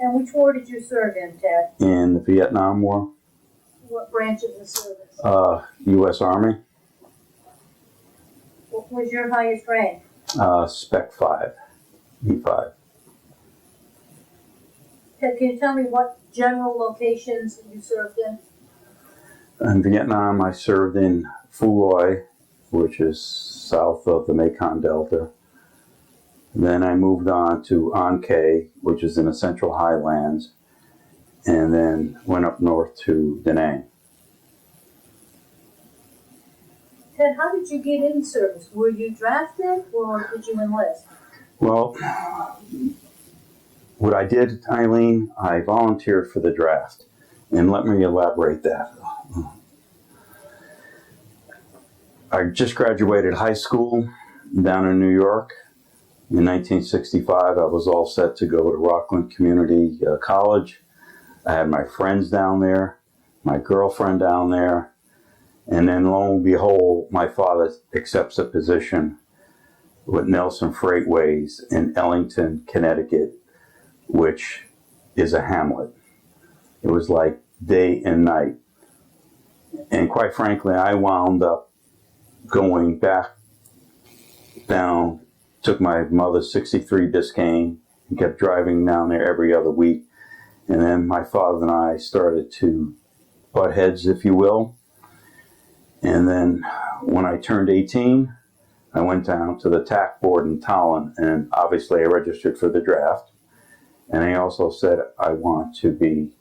And which war did you serve in, Ted? In the Vietnam War. What branch of the service? U.S. Army. What was your highest rank? Spec 5, E5. Ted, can you tell me what general locations you served in? In Vietnam, I served in Phu Loy, which is south of the Mekong Delta. Then I moved on to An Khe, which is in the Central Highlands, and then went up north to Da Nang. Ted, how did you get in service? Were you drafted or did you enlist? Well, what I did, Eileen, I volunteered for the draft. And let me elaborate that. I just graduated high school down in New York. In 1965, I was all set to go to Rockland Community College. I had my friends down there, my girlfriend down there, and then lo and behold, my father accepts a position with Nelson Freightways in Ellington, Connecticut, which is a hamlet. It was like day and night. And quite frankly, I wound up going back down, took my mother's 63 Biscayne and kept driving down there every other week. And then my father and I started to butt heads, if you will. And then when I turned 18, I went down to the TAC board in Tallinn, and obviously I registered for the draft. And I also said, I want to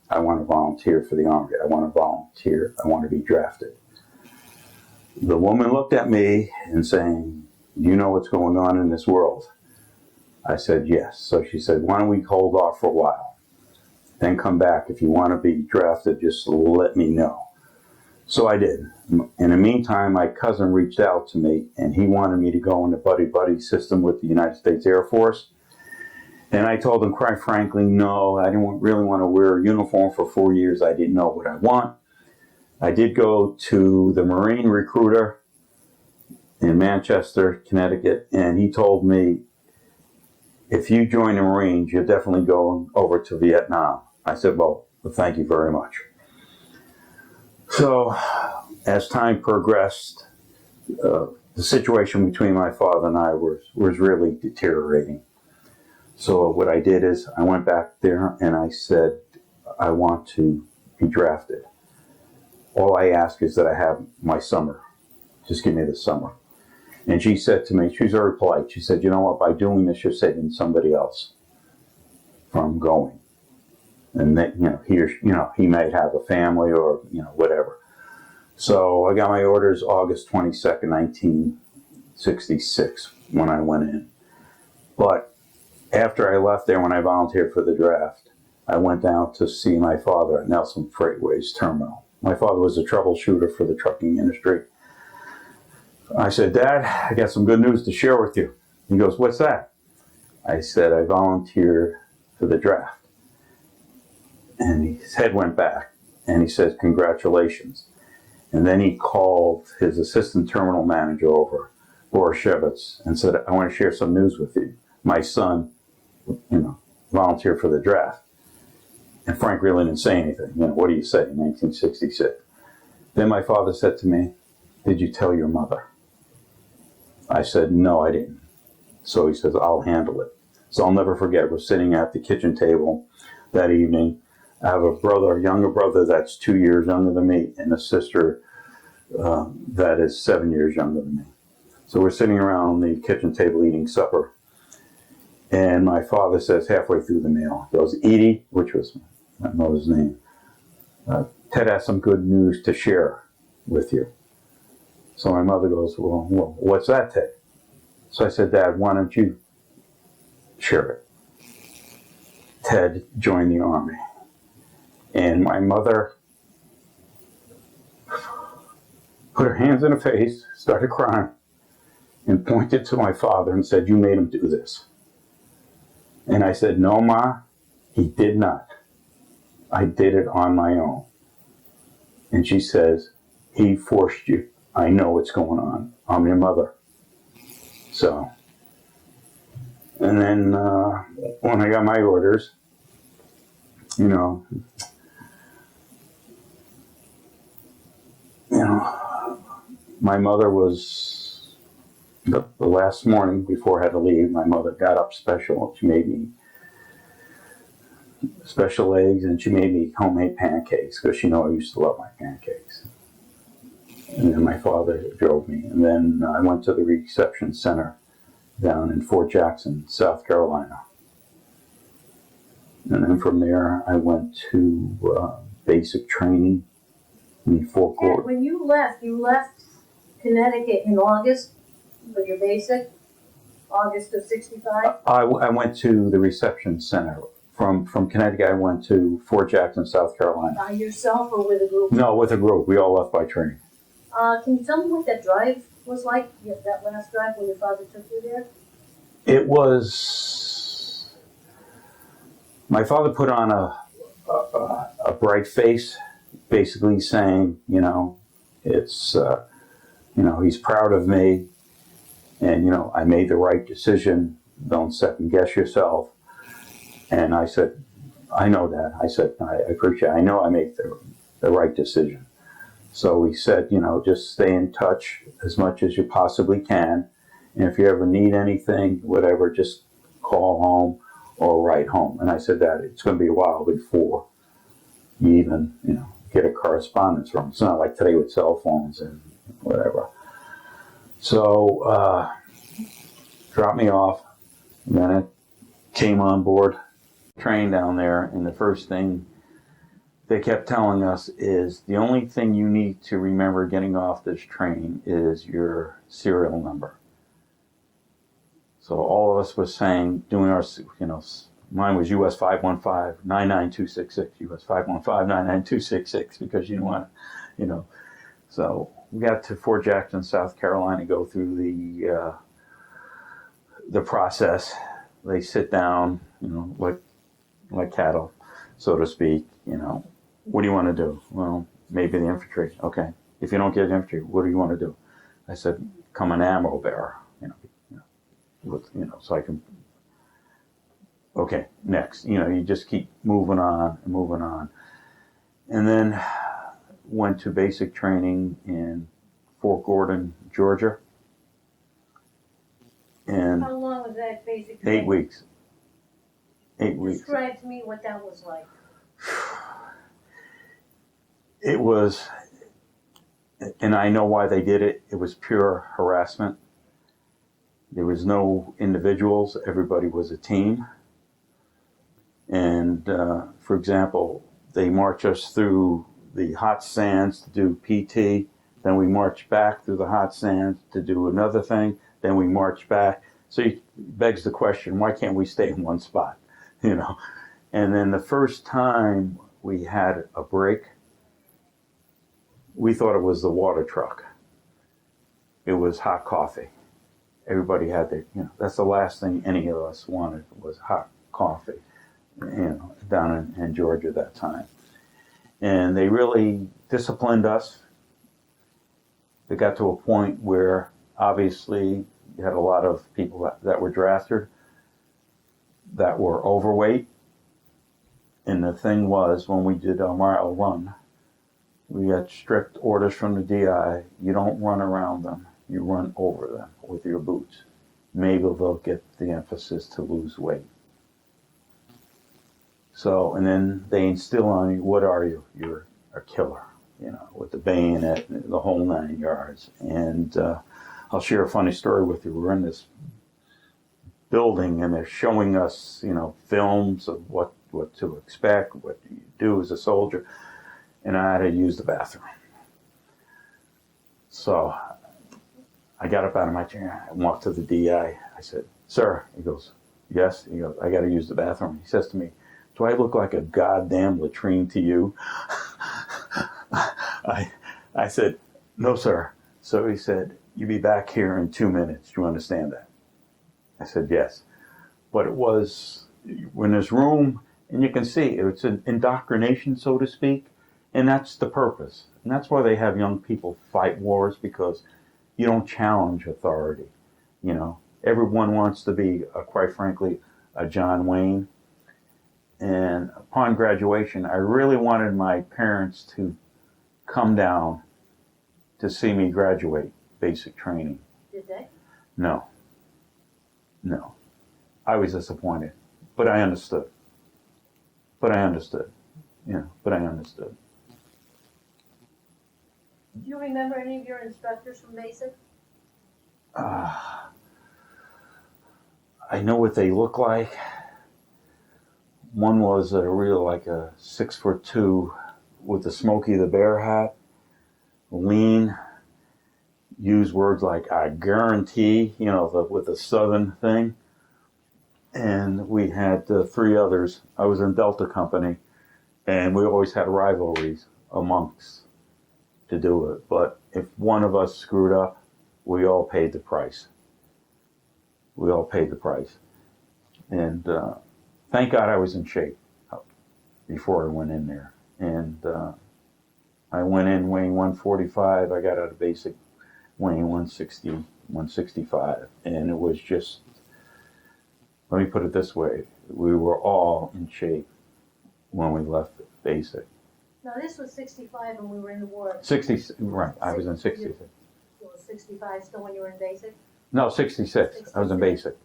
volunteer for the Army. I want to volunteer. I want to be drafted. The woman looked at me and saying, you know what's going on in this world? I said, yes. So she said, why don't we hold off for a while? Then come back. If you want to be drafted, just let me know. So I did. In the meantime, my cousin reached out to me, and he wanted me to go in the buddy-buddy system with the United States Air Force. And I told him, quite frankly, no, I didn't really want to wear a uniform for 4 years. I didn't know what I want. I did go to the Marine recruiter in Manchester, Connecticut, and he told me, if you join the Marines, you're definitely going over to Vietnam. I said, well, thank you very much. So as time progressed, the situation between my father and I was really deteriorating. So what I did is I went back there and I said, I want to be drafted. All I ask is that I have my summer. Just give me the summer. And she said to me, she was very polite. She said, you know what, by doing this, you're saving somebody else from going. And that, he might have a family or, whatever. So I got my orders August 22nd, 1966 when I went in. But after I left there, when I volunteered for the draft, I went down to see my father at Nelson Freightways Terminal. My father was a troubleshooter for the trucking industry. I said, Dad, I got some good news to share with you. He goes, what's that? I said, I volunteered for the draft. And his head went back, and he said, congratulations. And then he called his assistant terminal manager over, Borshevitz, and said, I want to share some news with you. My son, volunteered for the draft. And Frank really didn't say anything. What do you say in 1966? Then my father said to me, did you tell your mother? I said, no, I didn't. So he says, I'll handle it. So I'll never forget, we're sitting at the kitchen table that evening. I have a younger brother that's 2 years younger than me, and a sister that is 7 years younger than me. So we're sitting around the kitchen table eating supper. And my father says halfway through the meal, he goes, Edie, which was my mother's name, Ted has some good news to share with you. So my mother goes, well, what's that, Ted? So I said, Dad, why don't you share it? Ted joined the Army. And my mother put her hands in her face, started crying, and pointed to my father and said, you made him do this. And I said, no, Ma, he did not. I did it on my own. And she says, he forced you. I know what's going on. I'm your mother. So, and then when I got my orders, you know, my mother was, the last morning before I had to leave, my mother got up special. She made me special eggs, and she made me homemade pancakes because she knew I used to love my pancakes. And then my father drove me, and then I went to the reception center down in Fort Jackson, South Carolina. And then from there, I went to basic training in Fort And Gordon. when you left Connecticut in August for your basic, August of 65? I went to the reception center. From Connecticut, I went to Fort Jackson, South Carolina. By yourself or with a group? No, with a group. We all left by train. Can you tell me what that drive was like, that last drive when your father took you there? It was, my father put on a bright face, basically saying, it's, he's proud of me, and, I made the right decision. Don't second guess yourself. And I said, I know that. I said, I appreciate it. I know I make the right decision. So he said, just stay in touch as much as you possibly can. And if you ever need anything, whatever, just call home or write home. And I said that it's going to be a while before you even, get a correspondence from. It's not like today with cell phones and whatever. So, dropped me off. And then I came on board train down there, and the first thing they kept telling us is the only thing you need to remember getting off this train is your serial number. So all of us was saying, doing our, mine was US 515-99266, US 515-99266, because you didn't want to, So we got to Fort Jackson, South Carolina, go through the process. They sit down, like cattle, so to speak, what do you want to do? Well, maybe the infantry. Okay. If you don't get infantry, what do you want to do? I said, become an ammo bearer, so I can, okay, next. You just keep moving on and moving on. And then went to basic training in Fort Gordon, Georgia. And How long was that basic training? 8 weeks. 8 weeks. Describe to me what that was like. It was, and I know why they did it. It was pure harassment. There was no individuals. Everybody was a team. And for example, they march us through the hot sands to do PT. Then we march back through the hot sands to do another thing. Then we march back. So it begs the question, why can't we stay in one spot? And then the first time we had a break, we thought it was the water truck. It was hot coffee. Everybody had their, that's the last thing any of us wanted was hot coffee, down in Georgia that time. And they really disciplined us. They got to a point where obviously you had a lot of people that were drafted that were overweight. And the thing was, when we did a mile run, we got strict orders from the DI. You don't run around them. You run over them with your boots. Maybe they'll get the emphasis to lose weight. So, and then they instill on you, what are you? You're a killer, with the bayonet, the whole 9 yards. And I'll share a funny story with you. We're in this building and they're showing us, films of what to expect, what you do as a soldier. And I had to use the bathroom. So I got up out of my chair and walked to the DI. I said, sir, he goes, yes. He goes, I got to use the bathroom. He says to me, do I look like a goddamn latrine to you? I said, no, sir. So he said, you'll be back here in 2 minutes. Do you understand that? I said, yes. But it was, when there's room, and you can see, it's an indoctrination, so to speak, and that's the purpose. And that's why they have young people fight wars, because you don't challenge authority. Everyone wants to be, quite frankly, a John Wayne. And upon graduation, I really wanted my parents to come down to see me graduate basic training. Did they? No. I was disappointed, but I understood. But I understood. Do you remember any of your instructors from basic? I know what they look like. One was a real, like a 6'2" with the Smokey the Bear hat, lean, used words like "I guarantee," with the Southern thing. And we had three others. I was in Delta Company, and we always had rivalries amongst to do it. But if one of us screwed up, we all paid the price. And thank God I was in shape before I went in there. And I went in weighing 145. I got out of basic weighing 160, 165. And it was just, let me put it this way, we were all in shape when we left basic. No, this was 65 when we were in the war. 60, right, I was in 66. It was 65 still when you were in basic? No, 66. I was in basic.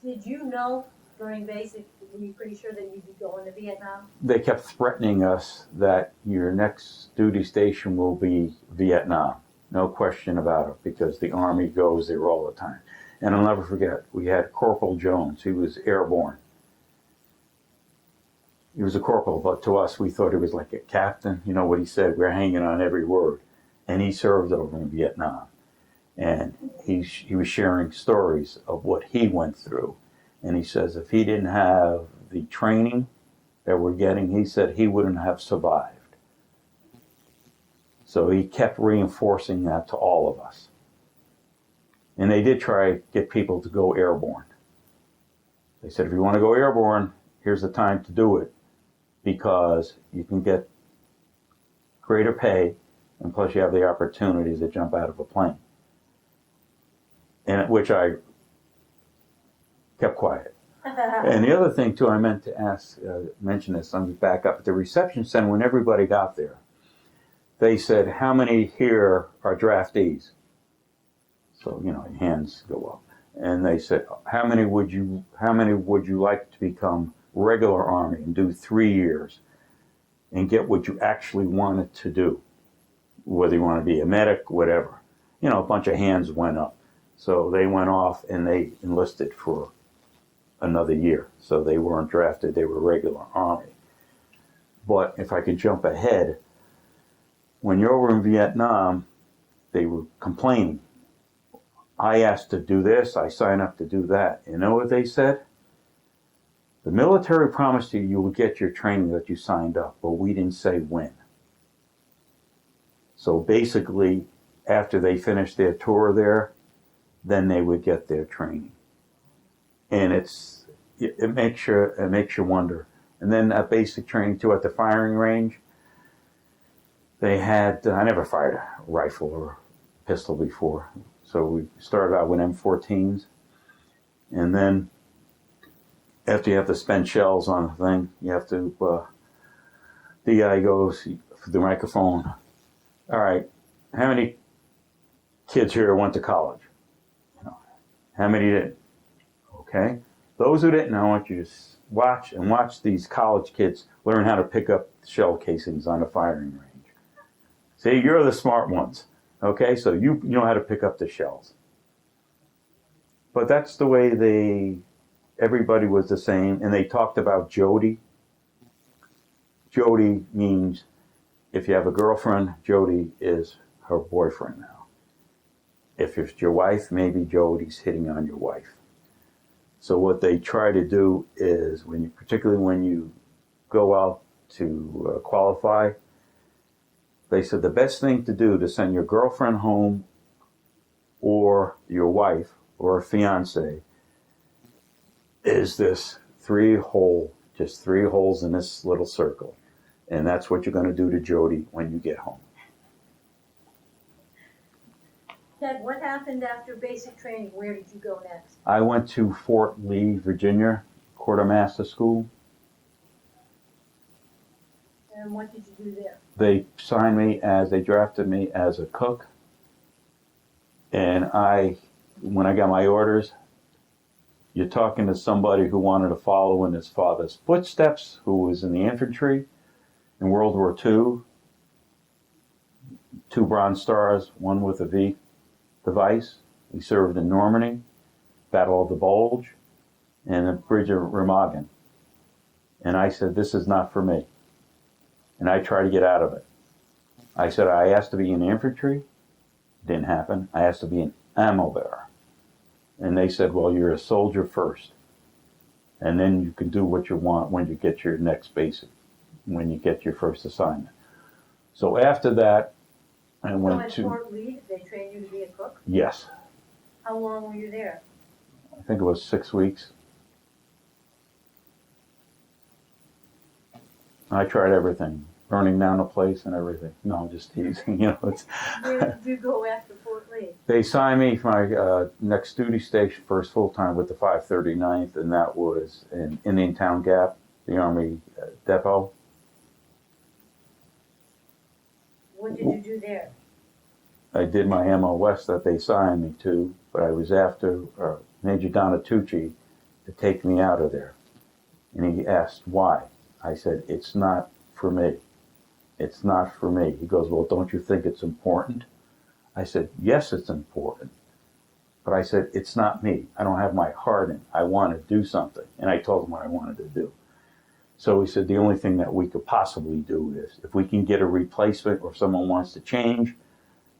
Did you know during basic, were you pretty sure that you'd be going to Vietnam? They kept threatening us that your next duty station will be Vietnam. No question about it, because the Army goes there all the time. And I'll never forget, we had Corporal Jones. He was airborne. He was a corporal, but to us, we thought he was like a captain. You know what he said? We're hanging on every word. And he served over in Vietnam. And he was sharing stories of what he went through. And he says if he didn't have the training that we're getting, he said he wouldn't have survived. So he kept reinforcing that to all of us. And they did try to get people to go airborne. They said, if you want to go airborne, here's the time to do it, because you can get greater pay, and plus you have the opportunity to jump out of a plane. And which I kept quiet. And the other thing too, I meant to mention this, let me back up. At the reception center, when everybody got there, they said, how many here are draftees? So, your hands go up. And they said, how many would you like to become regular Army and do 3 years and get what you actually wanted to do? Whether you want to be a medic, whatever. A bunch of hands went up. So they went off and they enlisted for another year. So they weren't drafted, they were regular Army. But if I could jump ahead, when you're over in Vietnam, they were complaining. I asked to do this, I signed up to do that. You know what they said? The military promised you would get your training that you signed up, but we didn't say when. So basically, after they finished their tour there, then they would get their training. And it makes you wonder. And then at basic training too, at the firing range, they had, I never fired a rifle or pistol before. So we started out with M14s. And then after you have to spend shells on the thing, you have to, DI goes for the microphone. All right, how many kids here went to college? How many didn't? Okay. Those who didn't, I want you to watch these college kids learn how to pick up shell casings on the firing range. See, you're the smart ones. Okay, so you know how to pick up the shells. But that's the way everybody was the same, and they talked about Jody. Jody means if you have a girlfriend, Jody is her boyfriend now. If it's your wife, maybe Jody's hitting on your wife. So what they try to do is, particularly when you go out to qualify, they said the best thing to do to send your girlfriend home or your wife or a fiance is this 3 holes in this little circle. And that's what you're going to do to Jody when you get home. Ted, what happened after basic training? Where did you go next? I went to Fort Lee, Virginia, quartermaster school. And what did you do there? They drafted me as a cook. And when I got my orders, you're talking to somebody who wanted to follow in his father's footsteps, who was in the infantry in World War II, 2 Bronze Stars, 1 with a V device. He served in Normandy, Battle of the Bulge, and the Bridge of Remagen. And I said, this is not for me. And I tried to get out of it. I said, I asked to be in the infantry. Didn't happen. I asked to be an ammo bearer. And they said, well, you're a soldier first. And then you can do what you want when you get your next basic, when you get your first assignment. So after that, I went to... So at Fort Lee, did they train you to be a cook? Yes. How long were you there? I think it was 6 weeks. I tried everything. Burning down the place and everything. No, I'm just teasing. It's. Where did you go after Fort Lee? They signed me for my next duty station, first full time with the 539th, and that was in Indian Town Gap, the Army depot. What did you do there? I did my MOS that they signed me to, but I was after Major Donatucci to take me out of there. And he asked why. I said, it's not for me. It's not for me. He goes, well, don't you think it's important? I said, yes, it's important. But I said, it's not me. I don't have my heart in it. I want to do something. And I told him what I wanted to do. So he said, the only thing that we could possibly do is if we can get a replacement or if someone wants to change,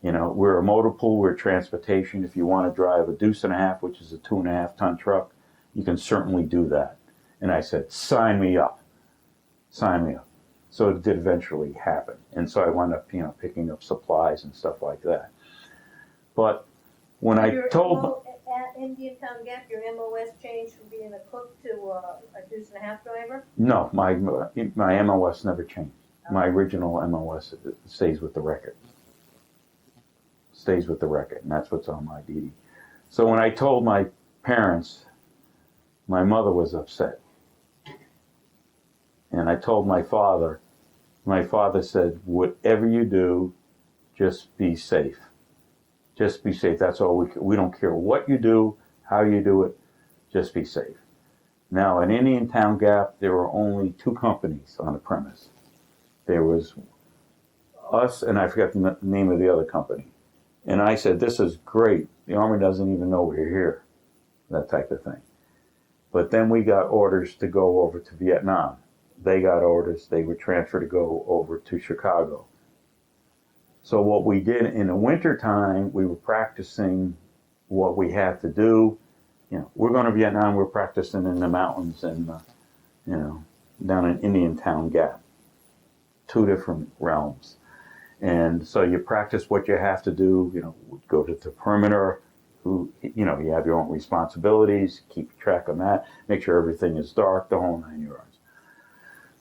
we're a motor pool, we're transportation. If you want to drive a 2.5, which is a 2.5-ton truck, you can certainly do that. And I said, sign me up. Sign me up. So it did eventually happen. And so I wound up, picking up supplies and stuff like that. But when At Indian Town Gap, your MOS changed from being a cook to a 2.5 driver? No, my MOS never changed. My original MOS stays with the record. Stays with the record, and that's what's on my DD. So when I told my parents, my mother was upset. And I told my father said, whatever you do, just be safe. Just be safe. That's all we don't care what you do, how you do it, just be safe. Now, in Indian Town Gap, there were only 2 companies on the premise. There was us, and I forgot the name of the other company. And I said, this is great. The Army doesn't even know we're here, that type of thing. But then we got orders to go over to Vietnam. They got orders. They were transferred to go over to Chicago. So what we did in the wintertime, we were practicing what we had to do. We're going to Vietnam. We're practicing in the mountains and, down in Indian Town Gap. 2 different realms. And so you practice what you have to do. Go to the perimeter. You have your own responsibilities. Keep track of that. Make sure everything is dark. The whole 9 yards.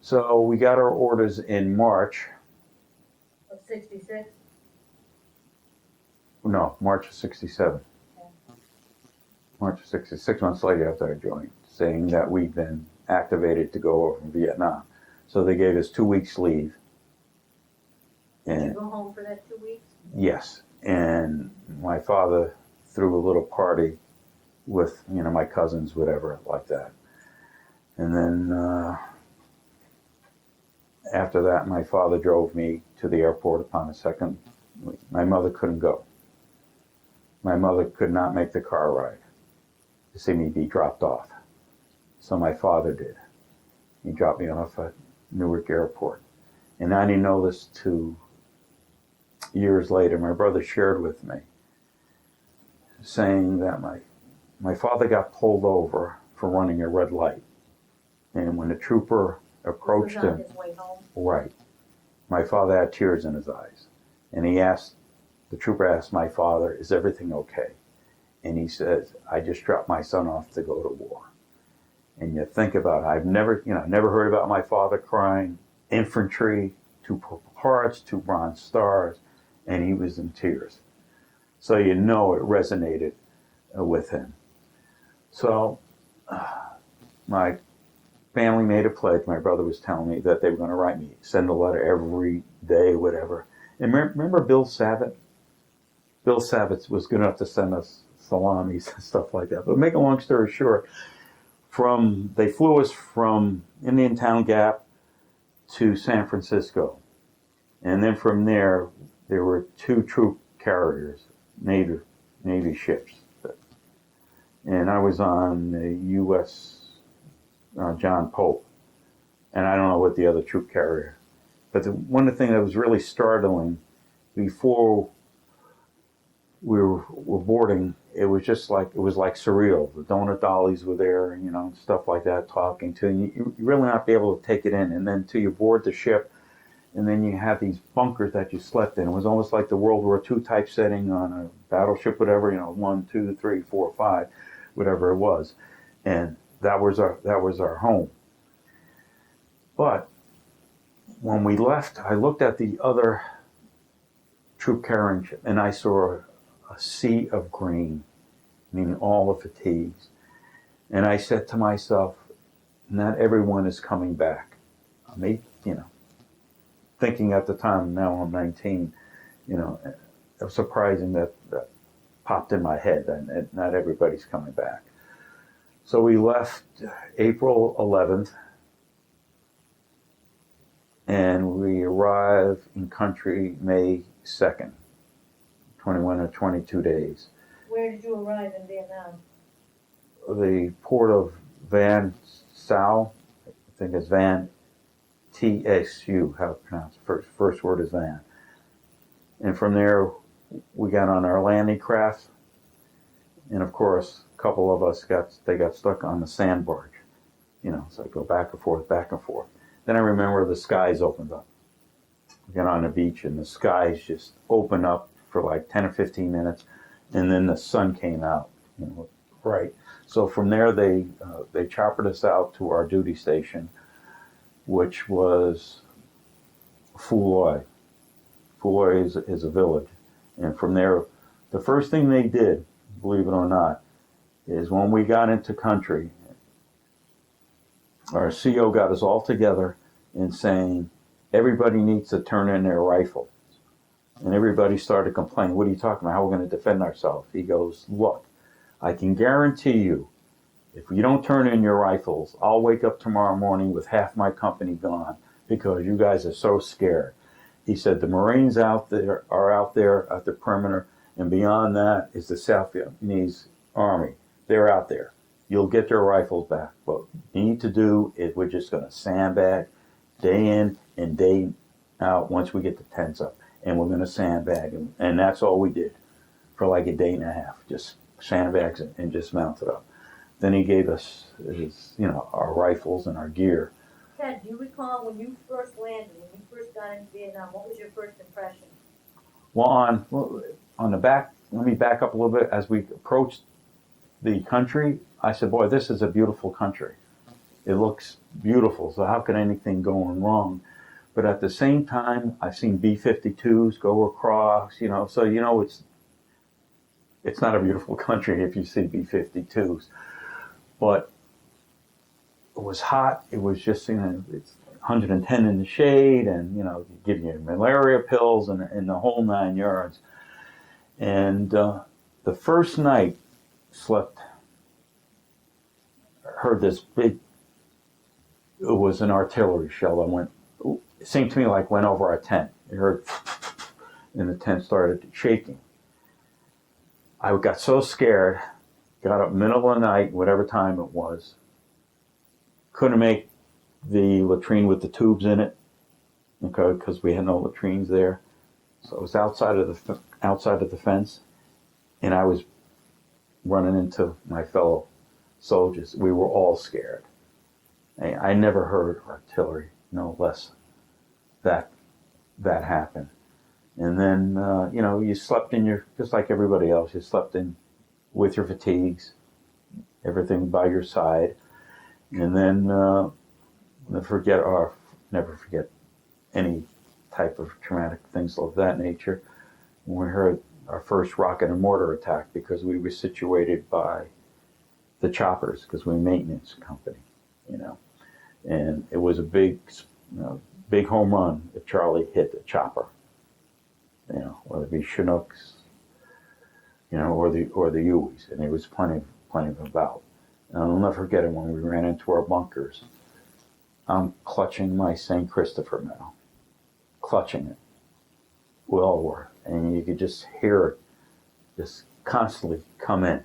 So we got our orders in March. Of 66? No, March of 67. Okay. March of 66, 6 months later after I joined, saying that we'd been activated to go over from Vietnam. So they gave us 2 weeks leave. Did you go home for that 2 weeks? Yes. And my father threw a little party with, my cousins, whatever, like that. And then after that, my father drove me to the airport upon a second. My mother couldn't go. My mother could not make the car ride to see me be dropped off. So my father did. He dropped me off at Newark Airport. And I didn't know this till years later. My brother shared with me, saying that my father got pulled over for running a red light. And when the trooper approached him, on his way home. Right, my father had tears in his eyes. And the trooper asked my father, is everything okay? And he says, I just dropped my son off to go to war. And you think about it, I've never heard about my father crying. Infantry, 2 Purple Hearts, 2 Bronze Stars, and he was in tears. So it resonated with him. So my family made a pledge. My brother was telling me that they were going to write me, send a letter every day, whatever. And remember Bill Savitt? Bill Savitt was good enough to send us salamis and stuff like that. But make a long story short, they flew us from Indian Town Gap to San Francisco. And then from there were 2 troop carriers, Navy ships. And I was on the U.S. John Pope. And I don't know what the other troop carrier. But one of the things that was really startling, before we were boarding, it was like surreal. The donut dollies were there, and stuff like that, talking to you. You really not be able to take it in. And then till you board the ship, and then you have these bunkers that you slept in. It was almost like the World War II type setting on a battleship, whatever, 1, 2, 3, 4, 5, whatever it was. And that was our home. But when we left, I looked at the other troop carrying ship, and I saw a sea of green, meaning all the fatigues. And I said to myself, not everyone is coming back. Thinking at the time, now I'm 19, it was surprising that popped in my head that not everybody's coming back. So we left April 11th, and we arrived in country May 2nd, 21 or 22 days. Where did you arrive in Vietnam? The port of Van Sao, I think it's Van TSU, how to pronounce it. First word is Van. And from there, we got on our landing craft. And of course, a couple of us got stuck on the sand barge. So I go back and forth, back and forth. Then I remember the skies opened up. We got on the beach and the skies just opened up for like 10 or 15 minutes. And then the sun came out, right. So from there, they choppered us out to our duty station, which was Phu Loy. Phu Loy is a village. And from there, the first thing they did, believe it or not, is when we got into country, our CO got us all together and saying, everybody needs to turn in their rifle. And everybody started complaining, what are you talking about? How are we going to defend ourselves? He goes, look, I can guarantee you, if you don't turn in your rifles, I'll wake up tomorrow morning with half my company gone because you guys are so scared. He said the Marines are out there at the perimeter, and beyond that is the South Vietnamese Army. They're out there. You'll get their rifles back. What you need to do is we're just going to sandbag day in and day out once we get the tents up. And we're going to sandbag. And that's all we did for like a day and a half. Just sandbags and just mount it up. Then he gave us our rifles and our gear. Ted, do you recall when you first landed, when you first got into Vietnam, what was your first impression? Well, on the back, let me back up a little bit. As we approached the country, I said, boy, this is a beautiful country. It looks beautiful, so how could anything go wrong? But at the same time, I've seen B-52s go across, so it's not a beautiful country if you see B-52s. But it was hot. It was just, it's 110 in the shade, and give you malaria pills and the whole 9 yards. And the first night, heard this big. It was an artillery shell that went. It seemed to me like went over our tent. You heard, and the tent started shaking. I got so scared. Got up middle of the night, whatever time it was. Couldn't make the latrine with the tubes in it, okay, because we had no latrines there. So I was outside of the fence, and I was running into my fellow soldiers. We were all scared. I never heard artillery, no less, that happened. And then you slept in just like everybody else. You slept in with your fatigues, everything by your side, and then never forget any type of traumatic things of that nature. When we heard our first rocket and mortar attack, because we were situated by the choppers, because we're a maintenance company, And it was a big home run if Charlie hit the chopper. Whether it be Chinooks, or the Uis, and there was plenty of about. And I'll never forget it when we ran into our bunkers. I'm clutching my St. Christopher medal, clutching it. We all were, and you could just hear it, just constantly come in,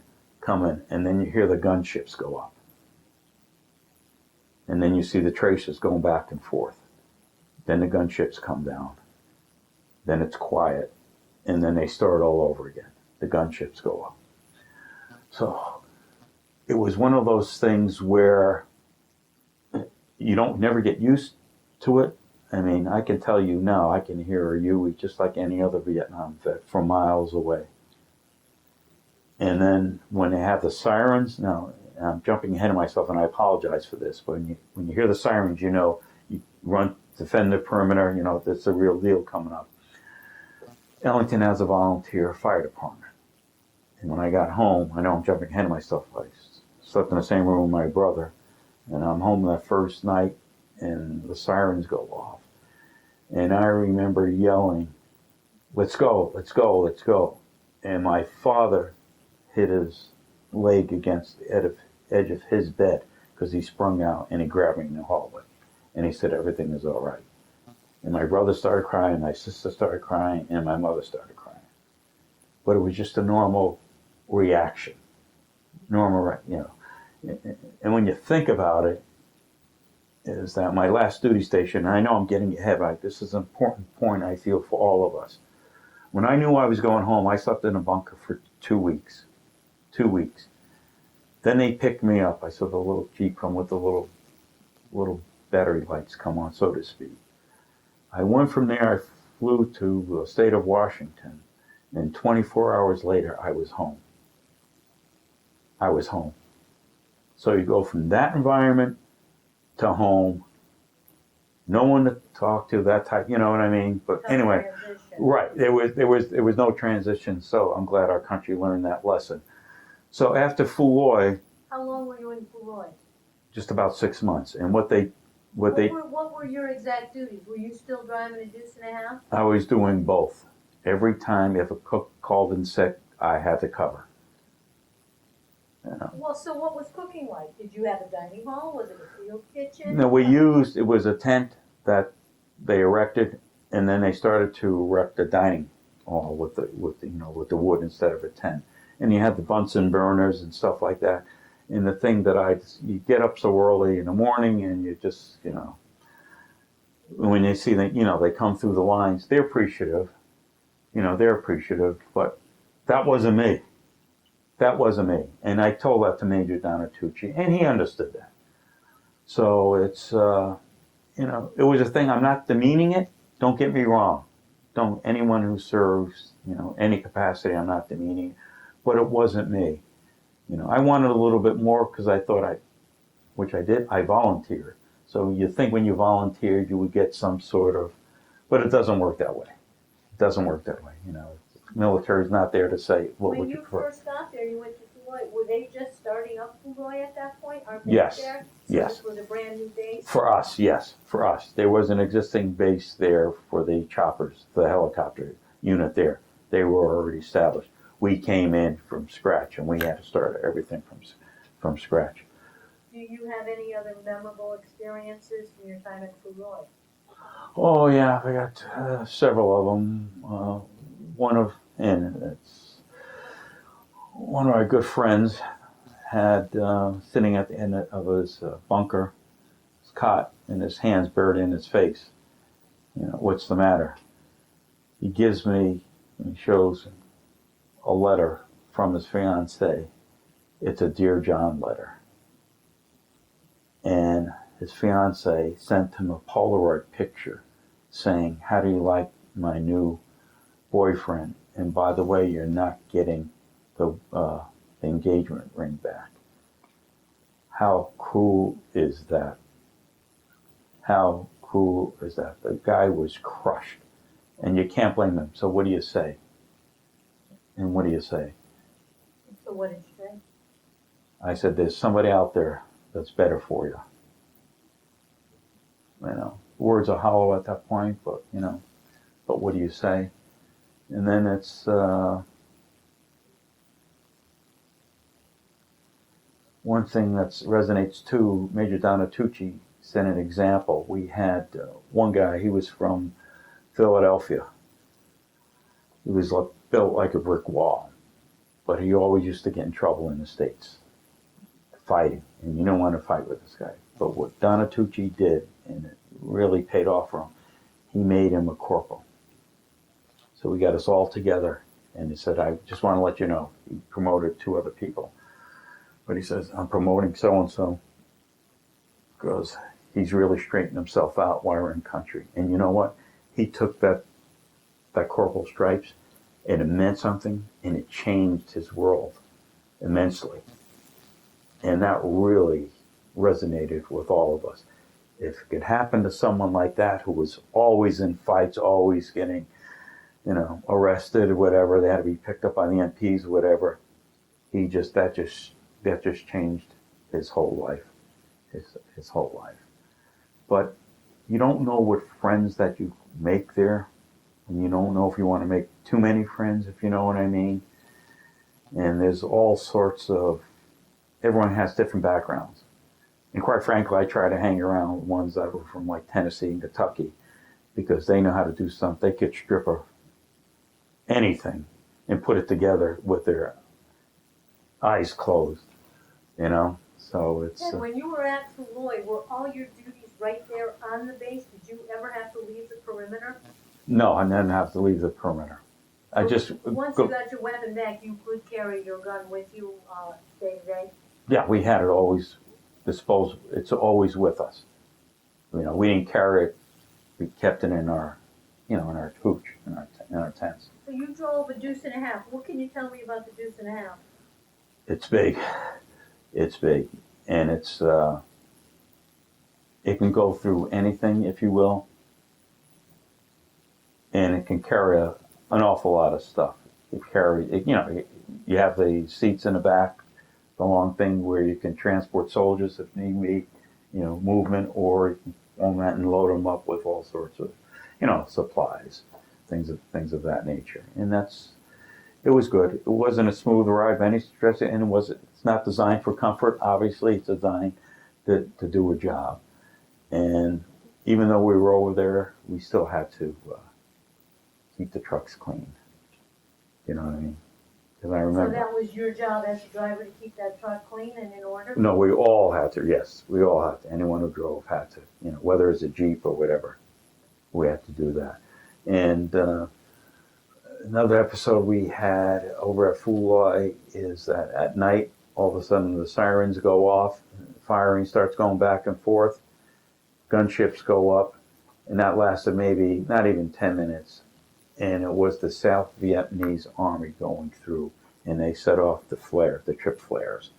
and then you hear the gunships go up, and then you see the tracers going back and forth. Then the gunships come down. Then it's quiet, and then they start all over again. The gunships go up. So it was one of those things where you don't never get used to it. I mean, I can tell you now, I can hear a Huey just like any other Vietnam vet from miles away. And then when they have the sirens, now I'm jumping ahead of myself, and I apologize for this, but when you hear the sirens, you run, defend the perimeter, it's a real deal coming up. Ellington has a volunteer fire department. And when I got home, I know I'm jumping ahead of myself, I slept in the same room with my brother, and I'm home that first night, and the sirens go off. And I remember yelling, "Let's go, let's go, let's go." And my father hit his leg against the edge of his bed because he sprung out, and he grabbed me in the hallway. And he said, "Everything is all right." And my brother started crying, my sister started crying, and my mother started crying. But it was just a normal reaction. And when you think about it, is that my last duty station, and I know I'm getting ahead, but this is an important point I feel for all of us. When I knew I was going home, I slept in a bunker for 2 weeks. 2 weeks. Then they picked me up. I saw the little Jeep come with the little battery lights come on, so to speak. I went from there, I flew to the state of Washington, and 24 hours later, I was home. So you go from that environment to home, no one to talk to, that type, you know what I mean? But anyway, right, there was no transition, so I'm glad our country learned that lesson. So after Fouloy, how long were you in Fouloy? Just about 6 months. And what were your exact duties? Were you still driving a deuce and a half? I was doing both. Every time if a cook called in sick, I had to cover. Well, so what was cooking like? Did you have a dining hall? Was it a field kitchen? No, it was a tent that they erected, and then they started to erect a dining hall with the wood instead of a tent. And you had the Bunsen burners and stuff like that. And the thing that you get up so early in the morning, and you just, when they see that, they come through the lines, they're appreciative. But that wasn't me. And I told that to Major Donatucci, and he understood that. So it's, it was a thing. I'm not demeaning it. Don't get me wrong. Anyone who serves, any capacity, I'm not demeaning it. But it wasn't me. I wanted a little bit more because I thought which I did, I volunteered. So you think when you volunteered, you would get some sort of, but it doesn't work that way. The military's not there to say, what would you prefer? When you first got there, you went to Fouloy. Were they just starting up Fouloy at that point? Yes. There? So Yes. This was a brand new base? For us, yes. For us. There was an existing base there for the choppers, the helicopter unit there. They were already established. We came in from scratch, and we had to start everything from scratch. Do you have any other memorable experiences from your time at Fouloy? Oh yeah, I got several of them. One of my good friends had sitting at the end of his bunker, his cot, and his hands buried in his face. What's the matter? He gives me, and he shows a letter from his fiancée. It's a Dear John letter. And his fiancée sent him a Polaroid picture saying, "How do you like my new boyfriend? And by the way, you're not getting the engagement ring back." How cruel is that? The guy was crushed. And you can't blame him. So what do you say? And what do you say? So what did you say? I said, there's somebody out there that's better for you. words are hollow at that point, but but what do you say? And then it's one thing that resonates too. Major Donatucci set an example. We had one guy. He was from Philadelphia. He was built like a brick wall, but he always used to get in trouble in the States, fighting, and you don't want to fight with this guy. But what Donatucci did, and it really paid off for him, he made him a corporal. So we got us all together, and he said, I just want to let you know, he promoted 2 other people. But he says, I'm promoting so-and-so because he's really straightened himself out while we're in country. And you know what? He took that corporal stripes, and it meant something, and it changed his world immensely. And that really resonated with all of us. If it could happen to someone like that who was always in fights, always getting, arrested or whatever, they had to be picked up by the MPs or whatever, that just changed his whole life. His whole life. But you don't know what friends that you make there, and you don't know if you want to make too many friends, if you know what I mean. And there's all sorts of, everyone has different backgrounds. And quite frankly, I try to hang around with ones that were from like Tennessee and Kentucky, because they know how to do something. They could strip anything and put it together with their eyes closed, So it's. Ted, when you were at Fuloy, were all your duties right there on the base? Did you ever have to leave the perimeter? No, I didn't have to leave the perimeter. Once you got your weapon back, you could carry your gun with you day to day? Yeah, we had it always disposed. It's always with us. We didn't carry it. We kept it in our, in our hooch, in our tents. So you drove a deuce and a half. What can you tell me about the deuce and a half? It's big. It's big. And it's, it can go through anything, if you will. And it can carry an awful lot of stuff. You have the seats in the back, the long thing where you can transport soldiers if need be, movement, or you can own that and load them up with all sorts of, supplies, things of that nature. And it was good. It wasn't a smooth ride by any stretch, and it's not designed for comfort. Obviously, it's designed to do a job. And even though we were over there, we still had to keep the trucks clean. You know what I mean? Because I remember. So that was your job as a driver, to keep that truck clean and in order? No, we all had to. Yes, we all had to. Anyone who drove had to. Whether it's a Jeep or whatever, we had to do that. And another episode we had over at Fuloy is that at night, all of a sudden the sirens go off, firing starts going back and forth, gunships go up, and that lasted maybe not even 10 minutes. And it was the South Vietnamese army going through, and they set off the trip flares,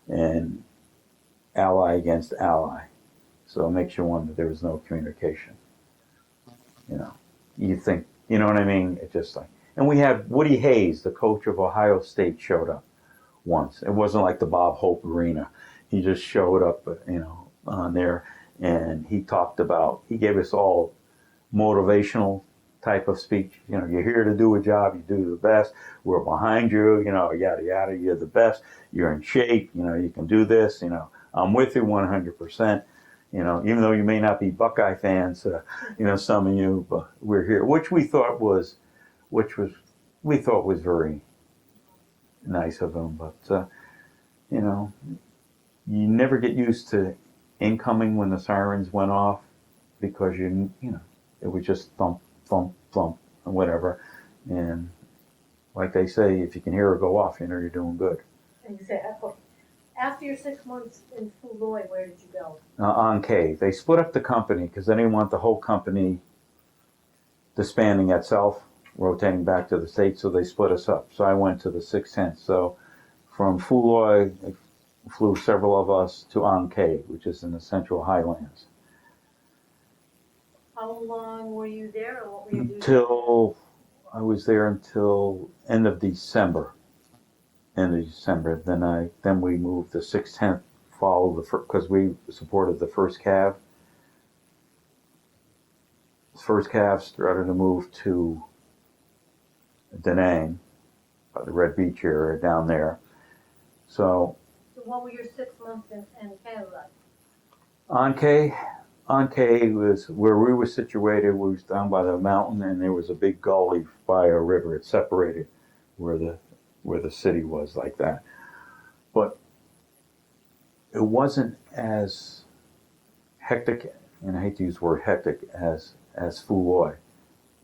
and ally against ally. So it makes you wonder, there was no communication. You think, you know what I mean? It's just like, and we had Woody Hayes, the coach of Ohio State, showed up once. It wasn't like the Bob Hope Arena. He just showed up, on there, and he gave us all motivational type of speech. You're here to do a job, you do the best, we're behind you, yada, yada, you're the best, you're in shape, you can do this, I'm with you 100%, even though you may not be Buckeye fans, some of you, but we're here, which we thought was very nice of him, but, you never get used to incoming when the sirens went off, because it was just thump, thump, thump, and whatever. And like they say, if you can hear it go off, you're doing good. Exactly. After your 6 months in Fuloy, where did you go? On K. They split up the company because they didn't want the whole company disbanding itself, rotating back to the States, so they split us up. So I went to the 610th. So from Fuloy, they flew several of us to Ankei, which is in the Central Highlands. How long were you there, or what were you doing? I was there until end of December. Then we moved the 610th, because we supported the 1st Cav. first calf started to move to Da Nang, by the Red Beach area down there. So what were your 6 months in Canada? Anke was where we were situated. We was down by the mountain, and there was a big gully by a river. It separated where the city was like that. But it wasn't as hectic, and I hate to use the word hectic, as Phu Loy.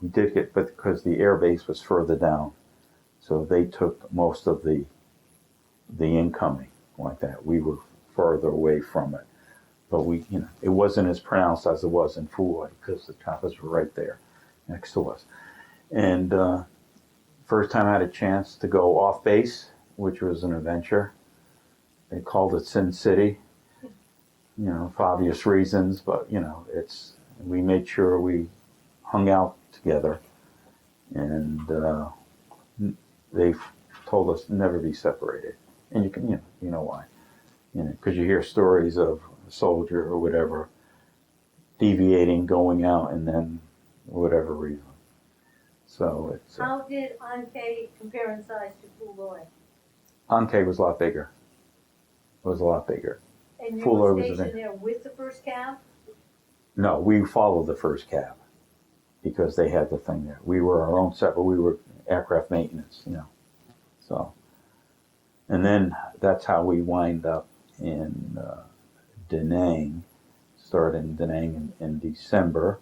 We did get, but because the air base was further down, so they took most of the incoming like that. We were further away from it, but it wasn't as pronounced as it was in Phu Loy because the choppers were right there next to us. And first time I had a chance to go off base, which was an adventure. They called it Sin City, for obvious reasons, but we made sure we hung out together, and they told us never be separated. And you know why, because you hear stories of a soldier or whatever deviating, going out, and then whatever reason. So it's. How did Anke compare in size to Phu Loy? Anke was a lot bigger. It was a lot bigger. And you Phu Loy were was stationed there with the first cab? No, we followed the first cab because they had the thing there. We were our own separate. We were aircraft maintenance, So, and then that's how we wind up in Da Nang. Started in Da Nang in December.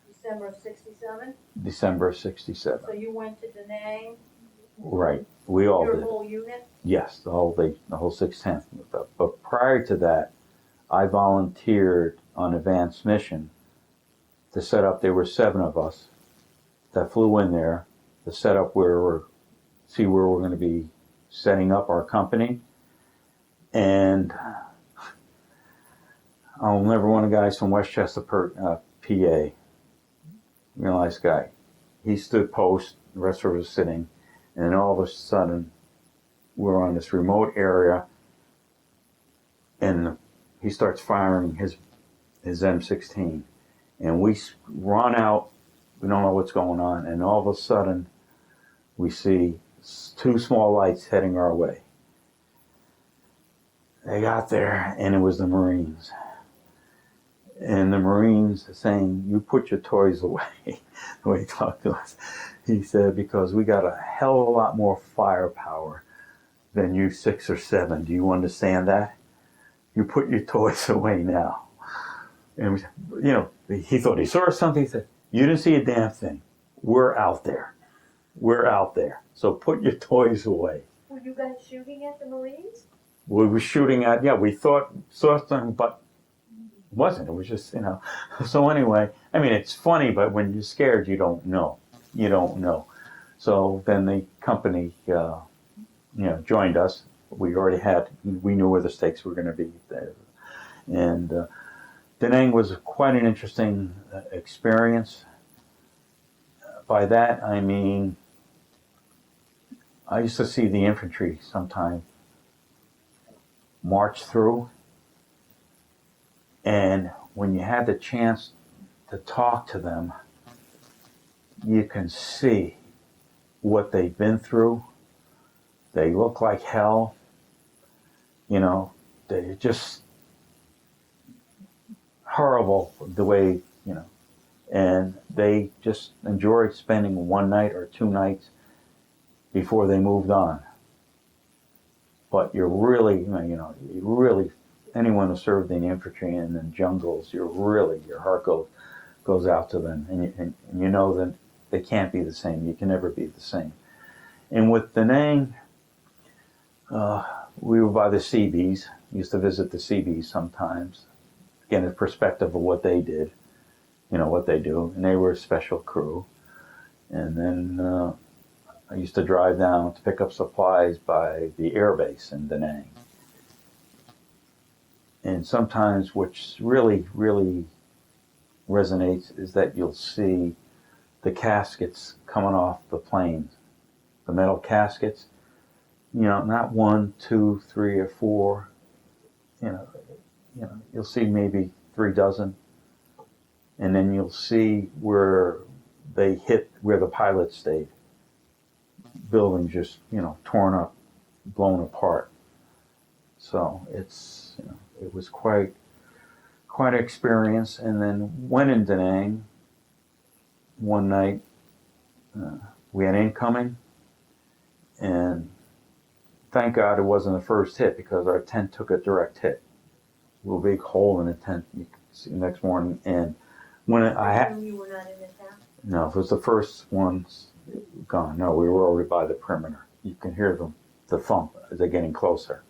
December of 67? December of 67. So you went to Da Nang? Right. We all Your did. whole unit? Yes, the whole 610th. But prior to that, I volunteered on advanced mission to set up. There were 7 of us that flew in there to set up where we're going to be setting up our company. And I'll never one of the guys from Westchester, PA. Real nice guy. He stood post, the rest of us was sitting, and then all of a sudden we're on this remote area, and he starts firing his M16, and we run out. We don't know what's going on, and all of a sudden we see 2 small lights heading our way. They got there, and it was the Marines. And the Marines saying, "You put your toys away." The way he talked to us, he said, "Because we got a hell of a lot more firepower than you 6 or 7. Do you understand that? You put your toys away now." And he thought he saw something. He said, "You didn't see a damn thing. We're out there. We're out there. So put your toys away." Were you guys shooting at the Marines? We were shooting at, we saw something, but it wasn't. It was just, So anyway, it's funny, but when you're scared, you don't know. You don't know. So then the company, joined us. We knew where the stakes were going to be there. And Da Nang was quite an interesting experience. By that, I mean, I used to see the infantry sometime march through, and when you had the chance to talk to them, you can see what they've been through. They look like hell. They're just horrible the way, and they just enjoyed spending 1 night or 2 nights before they moved on. But you're really, anyone who served in the infantry and in jungles, your heart goes out to them, and you know that they can't be the same. You can never be the same. And with Da Nang, we were by the Seabees. Used to visit the Seabees sometimes. Again, the perspective of what they did, what they do, and they were a special crew. And then I used to drive down to pick up supplies by the air base in Da Nang. And sometimes which really, really resonates is that you'll see the caskets coming off the planes, the metal caskets, not 1, 2, 3, or 4, you'll see maybe 3 dozen and then you'll see where they hit where the pilot stayed. Building just, torn up, blown apart. So it's, it was quite an experience. And then went in Da Nang one night. We had incoming, and thank God it wasn't the first hit, because our tent took a direct hit. A little big hole in the tent. You can see the next morning. And when You were not in the town? No, it was the first ones gone. No, we were already by the perimeter. You can hear the thump as they're getting closer.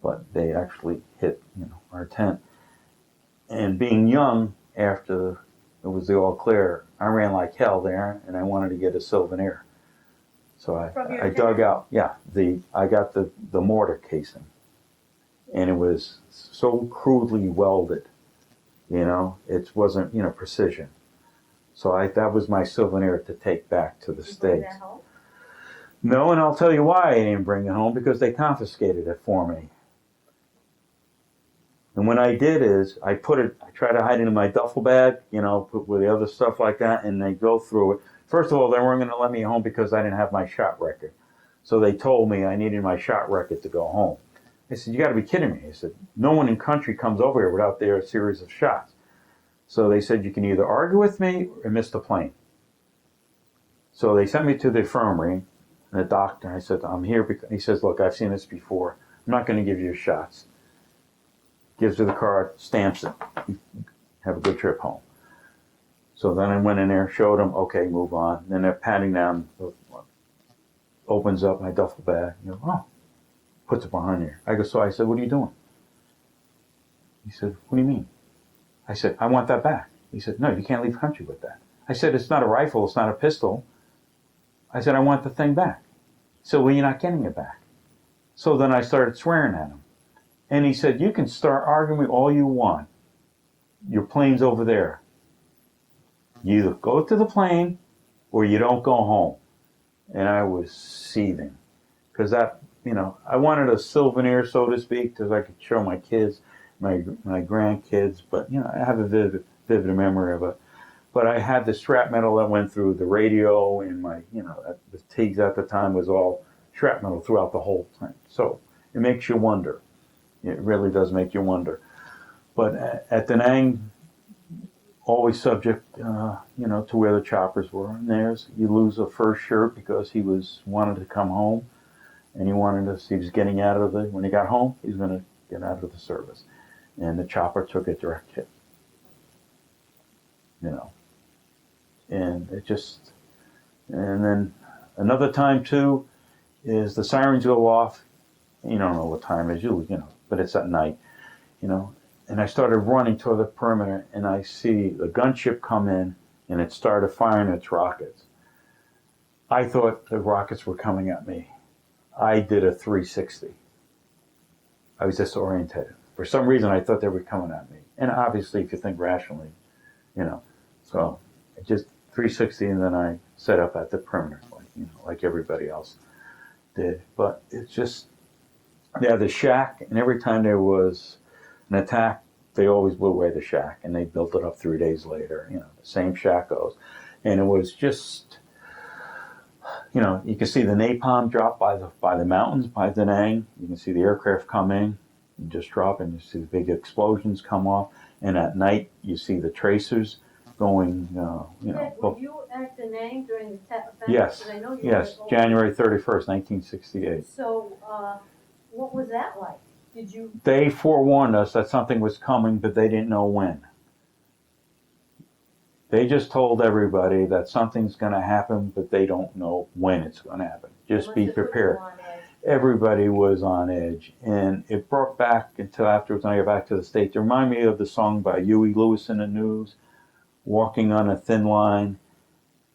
But they actually hit, our tent. And being young, after it was the all clear, I ran like hell there, and I wanted to get a souvenir. So I dug out, I got the mortar casing, and it was so crudely welded, it wasn't, precision. So that was my souvenir to take back to the States. Bring that home? No, and I'll tell you why I didn't bring it home, because they confiscated it for me. And what I did is I tried to hide it in my duffel bag, put with the other stuff like that, and they go through it. First of all, they weren't going to let me home because I didn't have my shot record. So they told me I needed my shot record to go home. I said, you got to be kidding me. I said, no one in country comes over here without their series of shots. So they said, you can either argue with me or miss the plane. So they sent me to the infirmary, and the doctor, I said, I'm here because, he says, look, I've seen this before. I'm not going to give you your shots. Gives her the card, stamps it. Have a good trip home. So then I went in there, showed them, okay, move on. Then they're patting down, opens up my duffel bag. Puts it behind there. I said, what are you doing? He said, what do you mean? I said, I want that back. He said, no, you can't leave country with that. I said, it's not a rifle, it's not a pistol. I said, I want the thing back. So, well, you're not getting it back. So then I started swearing at him. And he said, you can start arguing all you want. Your plane's over there. You either go to the plane or you don't go home. And I was seething. Because that, I wanted a souvenir, so to speak, because I could show my kids, my grandkids. But, I have a vivid memory of it. But I had the shrapnel that went through the radio, and my, the Teagues at the time was all shrapnel throughout the whole thing. So it makes you wonder. It really does make you wonder. But at Da Nang, always subject, to where the choppers were. And you lose a first shirt because he wanted to come home, and he was getting out of when he got home, he was going to get out of the service. And the chopper took a direct hit. And and then another time too, is the sirens go off. You don't know what time it is, but it's at night, and I started running toward the perimeter, and I see the gunship come in, and it started firing its rockets. I thought the rockets were coming at me. I did a 360. I was disoriented. For some reason, I thought they were coming at me. And obviously, if you think rationally, so I just 360, and then I set up at the perimeter, like everybody else did. But it's just, the shack, and every time there was an attack, they always blew away the shack, and they built it up 3 days later. The same shack goes. And it was just, you can see the napalm drop by the mountains, by Da Nang. You can see the aircraft coming and just drop, and you see the big explosions come off. And at night, you see the tracers going, Were you at Da Nang during the offense? Yes, I know you yes, were January 31st, 1968. So, what was that like? Did you? They forewarned us that something was coming, but they didn't know when. They just told everybody that something's going to happen, but they don't know when it's going to happen. Just be prepared. Everybody was on edge, and it brought back until afterwards when I got back to the States. It reminded me of the song by Huey Lewis and the News, Walking on a Thin Line.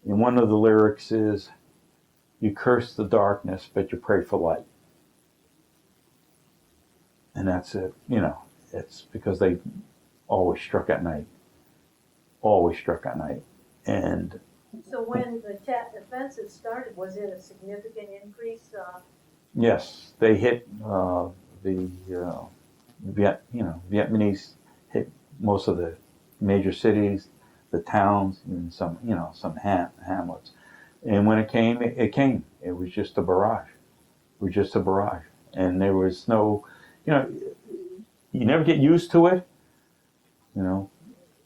And one of the lyrics is, you curse the darkness, but you pray for light. And that's it. It's because they always struck at night. Always struck at night. And so when the offensive started, was it a significant increase? Yes, they hit the Vietnamese hit most of the major cities, the towns, and some, you know, some hamlets. And when it came, it came. It was just a barrage. It was just a barrage. And there was no, you know, you never get used to it. You know,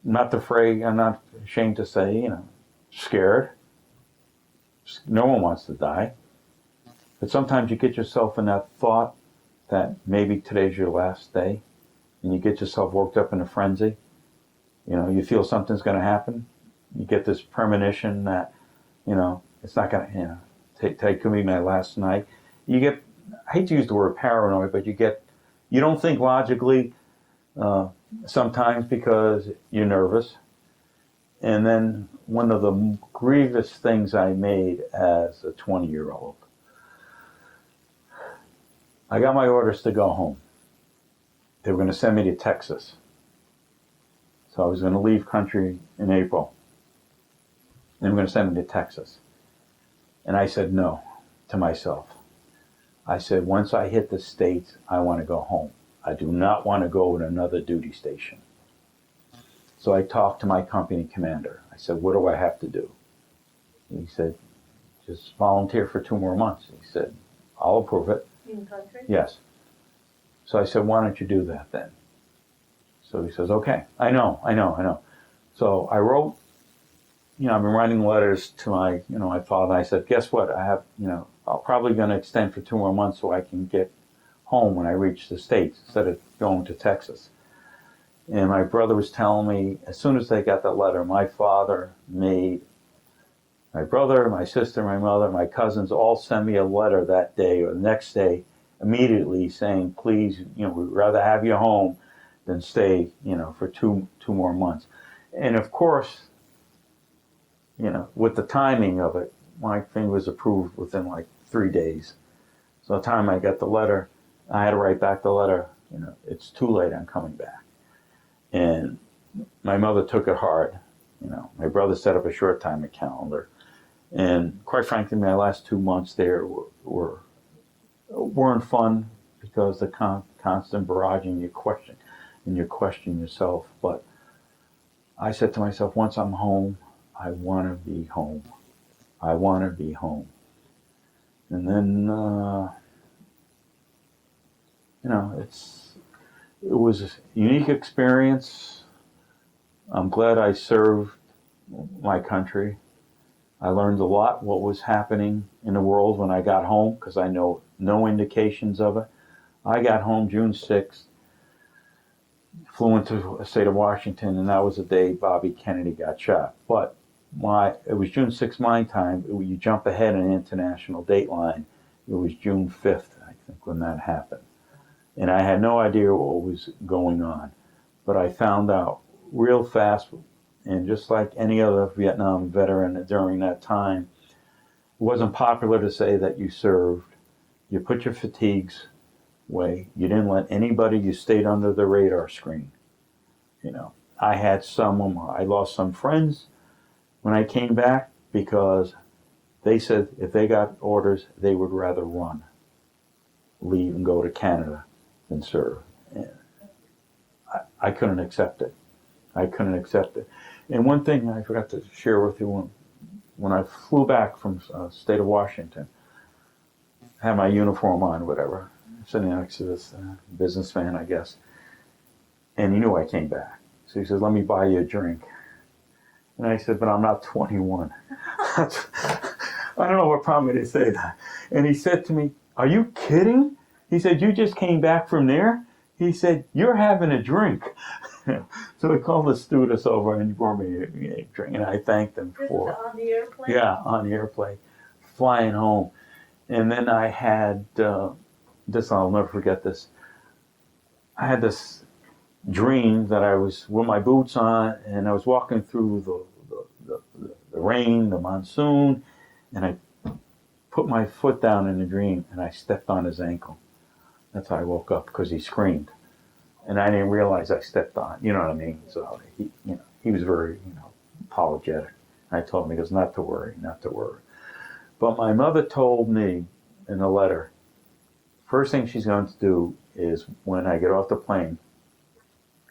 not afraid, I'm not ashamed to say, you know, scared. No one wants to die. But sometimes you get yourself in that thought that maybe today's your last day, and you get yourself worked up in a frenzy. You know, you feel something's going to happen. You get this premonition that, you know, it's not going to, you know, take could be my last night. You get, I hate to use the word paranoid, but you don't think logically sometimes because you're nervous. And then one of the grievous things I made as a 20-year-old, I got my orders to go home. They were going to send me to Texas. So I was going to leave country in April. They were going to send me to Texas. And I said no to myself. I said, once I hit the States, I want to go home. I do not want to go to another duty station. So I talked to my company commander. I said, what do I have to do? He said, just volunteer for 2 more months. He said, I'll approve it. In country? Yes. So I said, why don't you do that then? So he says, okay, I know. So I wrote, you know, I've been writing letters to my, you know, my father. I said, guess what? I have, you know, I'm probably going to extend for 2 more months so I can get home when I reach the States instead of going to Texas. And my brother was telling me, as soon as they got that letter, my father made my brother, my sister, my mother, my cousins all sent me a letter that day or the next day immediately saying, please, you know, we'd rather have you home than stay, you know, for two more months. And of course, you know, with the timing of it, my thing was approved within like 3 days. So the time I got the letter, I had to write back the letter, you know, it's too late, I'm coming back. And my mother took it hard. You know, my brother set up a short time calendar. And quite frankly, my last 2 months there weren't fun because the constant barraging, you question yourself. But I said to myself, once I'm home, I want to be home. I want to be home. And then, you know, it was a unique experience. I'm glad I served my country. I learned a lot what was happening in the world when I got home because I know no indications of it. I got home June 6th, flew into the state of Washington, and that was the day Bobby Kennedy got shot. But it was June 6th my time. You jump ahead an international date line. It was June 5th, I think, when that happened. And I had no idea what was going on. But I found out real fast, and just like any other Vietnam veteran during that time, it wasn't popular to say that you served. You put your fatigues away. You didn't let anybody, you stayed under the radar screen. You know, I lost some friends when I came back because they said if they got orders, they would rather leave and go to Canada than serve. And I couldn't accept it. And one thing I forgot to share with you, when I flew back from state of Washington, I had my uniform on, whatever, sitting next to this businessman, I guess, and he knew I came back. So he says, let me buy you a drink. And I said, but I'm not 21. I don't know what prompted me to say that. And he said to me, are you kidding? He said, you just came back from there? He said, you're having a drink. So he called the stewardess over and he brought me a drink, and I thanked him for it. On the airplane? Yeah, on the airplane, flying home. And then I had, I'll never forget this. I had this dream that I was with my boots on and I was walking through the rain, the monsoon, and I put my foot down in the dream and I stepped on his ankle. That's how I woke up, because he screamed. And I didn't realize I stepped on, you know what I mean? So he was very, apologetic. I told him, he goes, not to worry. But my mother told me in the letter, first thing she's going to do is when I get off the plane,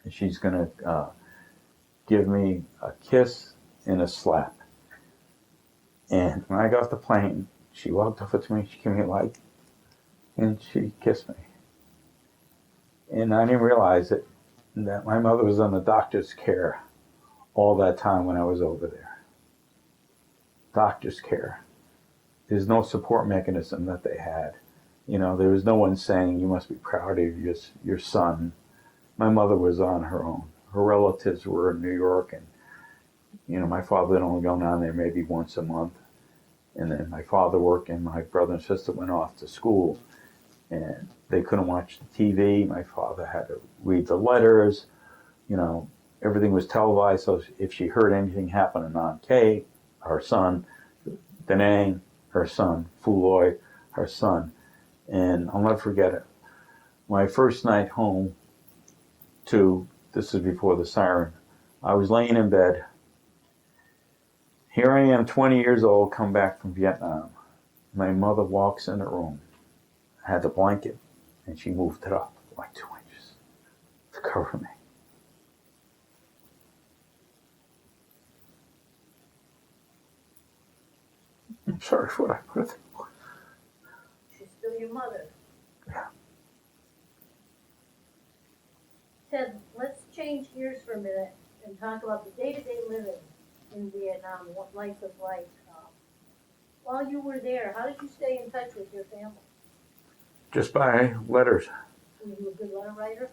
she's going to give me a kiss and a slap. And when I got off the plane, she walked over to me, she gave me a light, and she kissed me. And I didn't realize it, that my mother was on the doctor's care all that time when I was over there. Doctor's care. There's no support mechanism that they had. There was no one saying, you must be proud of your son. My mother was on her own. Her relatives were in New York, and my father had only gone down there maybe once a month. And then my father worked, and my brother and sister went off to school, and they couldn't watch the TV. My father had to read the letters. Everything was televised, so if she heard anything happening on Kay, her son, Danang, her son, Fuloy, her son. And I'll never forget it. My first night home, this is before the siren, I was laying in bed. Here I am, 20 years old, come back from Vietnam. My mother walks in the room, had the blanket, and she moved it up like 2 inches to cover me. I'm sorry for what I put. She's still your mother. Yeah. Ted, let's change gears for a minute and talk about the day-to-day living in Vietnam, what life was like. While you were there, how did you stay in touch with your family? Just by letters. Were you a good letter writer?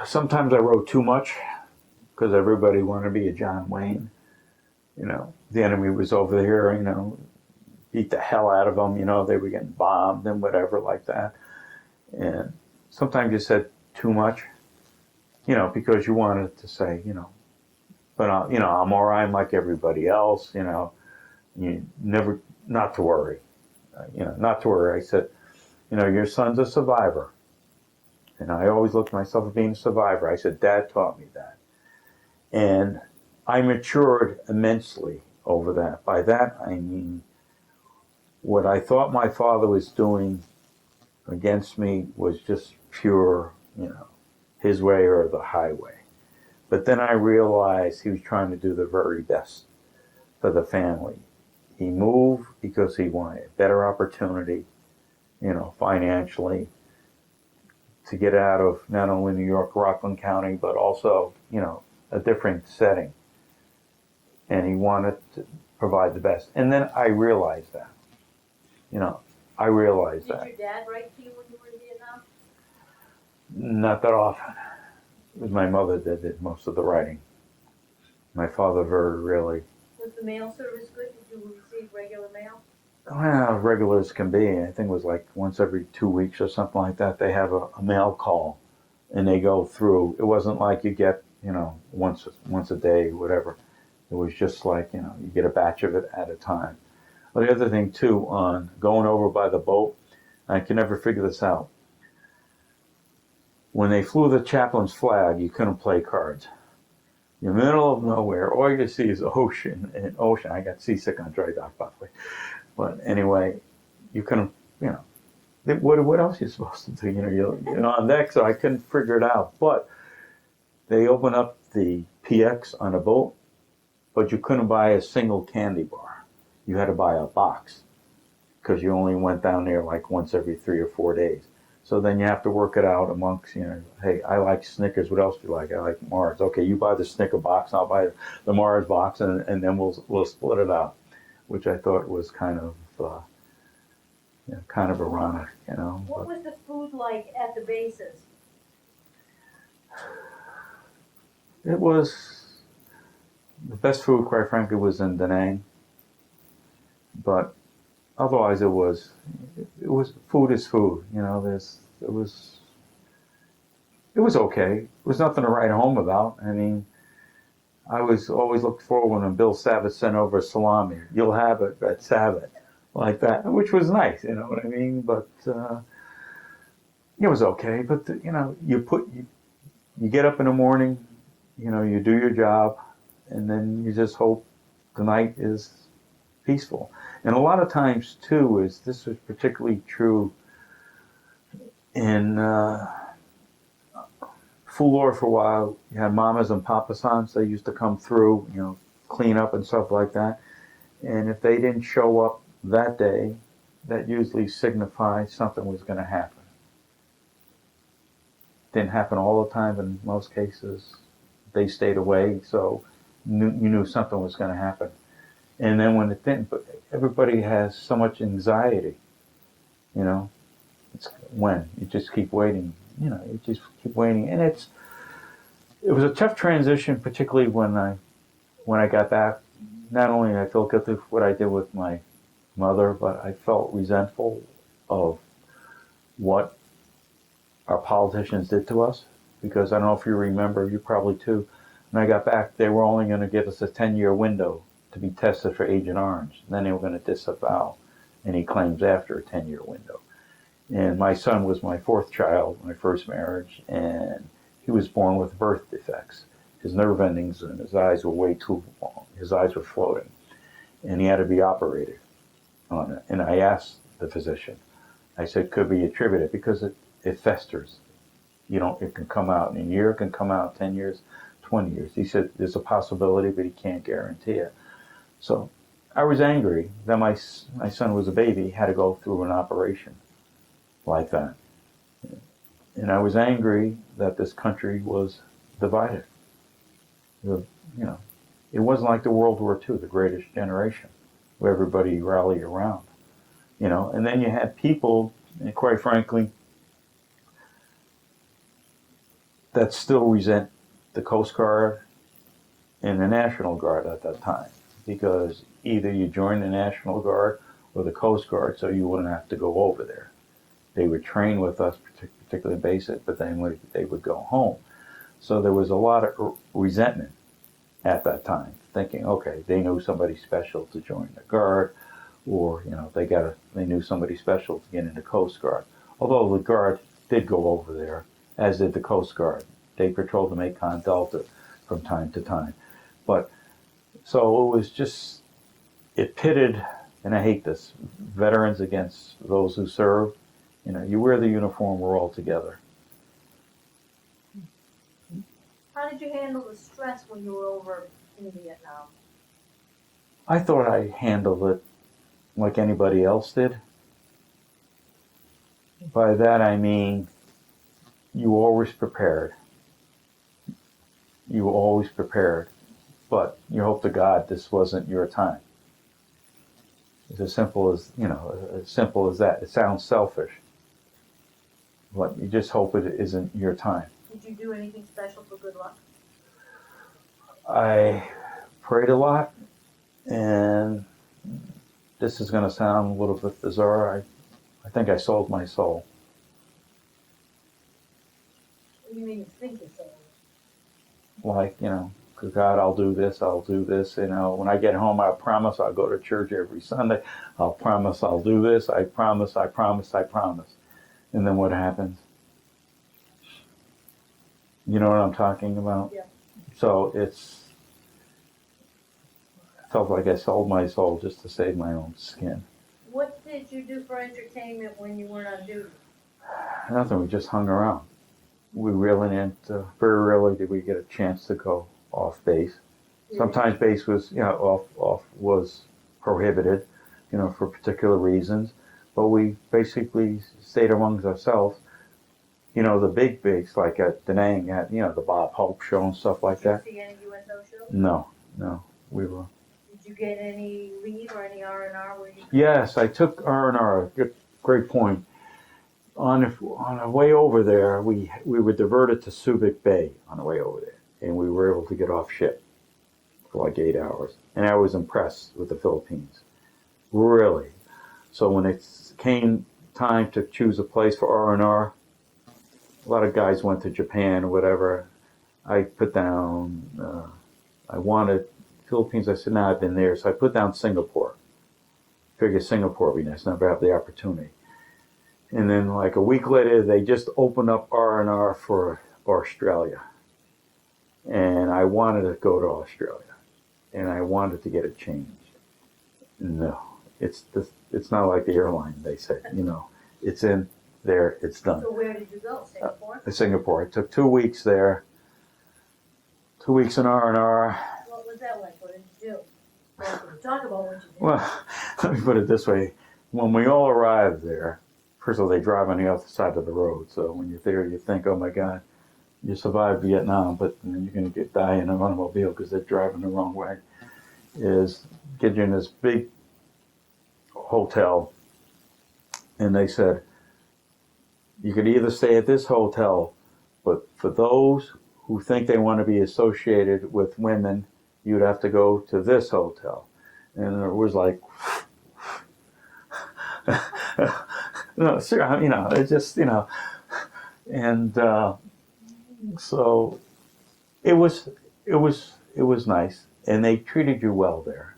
Sometimes I wrote too much because everybody wanted to be a John Wayne. The enemy was over here, beat the hell out of them, they were getting bombed and whatever like that. And sometimes you said too much, because you wanted to say, but, I'm all right, I'm like everybody else, you never, not to worry, not to worry. I said, your son's a survivor. And I always looked at myself as being a survivor. I said, Dad taught me that. And I matured immensely over that. By that, I mean, what I thought my father was doing against me was just pure, his way or the highway. But then I realized he was trying to do the very best for the family. He moved because he wanted a better opportunity, financially, to get out of not only New York, Rockland County, but also, a different setting. And he wanted to provide the best. And then I realized that. I realized that. Did your dad write to you when you were in Vietnam? Not that often. It was my mother that did most of the writing. My father very rarely. Was the mail service good? Did you receive regular mail? Well, regular as can be. I think it was like once every 2 weeks or something like that. They have a mail call, and they go through. It wasn't like you get, once a day, whatever. It was just like, you get a batch of it at a time. Well, the other thing, too, on going over by the boat, I can never figure this out. When they flew the chaplain's flag, you couldn't play cards. You're in the middle of nowhere. All you see is ocean and ocean. I got seasick on dry dock, by the way. But anyway, you couldn't, what else are you supposed to do? You're on deck, so I couldn't figure it out. But they opened up the PX on a boat, but you couldn't buy a single candy bar. You had to buy a box because you only went down there like once every 3 or 4 days. So then you have to work it out amongst, hey, I like Snickers. What else do you like? I like Mars. Okay, you buy the Snicker box, I'll buy the Mars box, and then we'll split it out, which I thought was kind of ironic, What was the food like at the bases? It was the best food, quite frankly, was in Da Nang. But otherwise, it was food is food. It was okay. It was nothing to write home about. I mean, I was always looked forward when Bill Sabat sent over salami. You'll have it at Sabat, like that, which was nice. You know what I mean? But it was okay. But you get up in the morning, you do your job, and then you just hope the night is peaceful. And a lot of times, too, this was particularly true in Fulor for a while. You had mamas and papasans. They used to come through, clean up and stuff like that. And if they didn't show up that day, that usually signified something was going to happen. Didn't happen all the time. In most cases, they stayed away, so you knew something was going to happen. And then when it didn't, but everybody has so much anxiety, it's when you just keep waiting, and it was a tough transition, particularly when I got back. Not only did I feel guilty for what I did with my mother, but I felt resentful of what our politicians did to us, because I don't know if you remember, you probably too, when I got back, they were only going to give us a 10-year window to be tested for Agent Orange. And then they were going to disavow any claims after a 10-year window. And my son was my fourth child, my first marriage, and he was born with birth defects. His nerve endings and his eyes were way too long. His eyes were floating. And he had to be operated on it. And I asked the physician, I said, could be attributed, because it festers. It can come out in a year, it can come out 10 years, 20 years. He said there's a possibility, but he can't guarantee it. So I was angry that my son was a baby, had to go through an operation like that. And I was angry that this country was divided. It wasn't like the World War II, the greatest generation, where everybody rallied around. And then you had people, and quite frankly, that still resent the Coast Guard and the National Guard at that time, because either you joined the National Guard or the Coast Guard, so you wouldn't have to go over there. They would train with us, particularly basic, but then they would go home. So there was a lot of resentment at that time, thinking, okay, they knew somebody special to join the Guard, or they knew somebody special to get into Coast Guard. Although the Guard did go over there, as did the Coast Guard. They patrolled the Mekong Delta from time to time. But so it was just, it pitted, and I hate this, veterans against those who served. You wear the uniform, we're all together. How did you handle the stress when you were over in Vietnam? I thought I handled it like anybody else did. By that I mean, you were always prepared. You were always prepared. But you hope to God this wasn't your time. It's as simple as that. It sounds selfish. But you just hope it isn't your time. Did you do anything special for good luck? I prayed a lot, and this is going to sound a little bit bizarre. I think I sold my soul. What do you mean you think you sold? Like, God, I'll do this. When I get home, I promise I'll go to church every Sunday. I'll promise I'll do this. I promise. And then what happens? You know what I'm talking about? Yeah. So I felt like I sold my soul just to save my own skin. What did you do for entertainment when you weren't on duty? Nothing, we just hung around. We really didn't, very rarely did we get a chance to go off base. Sometimes base was, off was prohibited, for particular reasons. But we basically stayed amongst ourselves. The big bigs, like at Da Nang, at, the Bob Hope show and stuff like that. Did you see any USO shows? No, we were. Did you get any leave or any R&R where you? Yes, I took R&R. Great point. On the way over there, we were diverted to Subic Bay on the way over there, and we were able to get off ship for like 8 hours. And I was impressed with the Philippines, really. So when it came time to choose a place for R&R, a lot of guys went to Japan or whatever. I put down, I wanted Philippines. I said, I've been there. So I put down Singapore. Figured Singapore would be nice. Never have the opportunity. And then like a week later, they just opened up R&R for Australia. And I wanted to go to Australia. And I wanted to get it changed. No, it's not like the airline, they said, it's in there, it's done. So where did you go? Singapore? Singapore. I took 2 weeks there, 2 weeks in R&R. What was that like? What did you do? Well, talk about what you did. Well, let me put it this way. When we all arrived there, first of all, they drive on the other side of the road. So when you're there, you think, oh my God, you survived Vietnam, but then you're going to die in an automobile because they're driving the wrong way. Is get you in this big hotel, and they said, you could either stay at this hotel, but for those who think they want to be associated with women, you'd have to go to this hotel. And it was like, no, sure, you know, it just, you know, and so it was nice, and they treated you well there,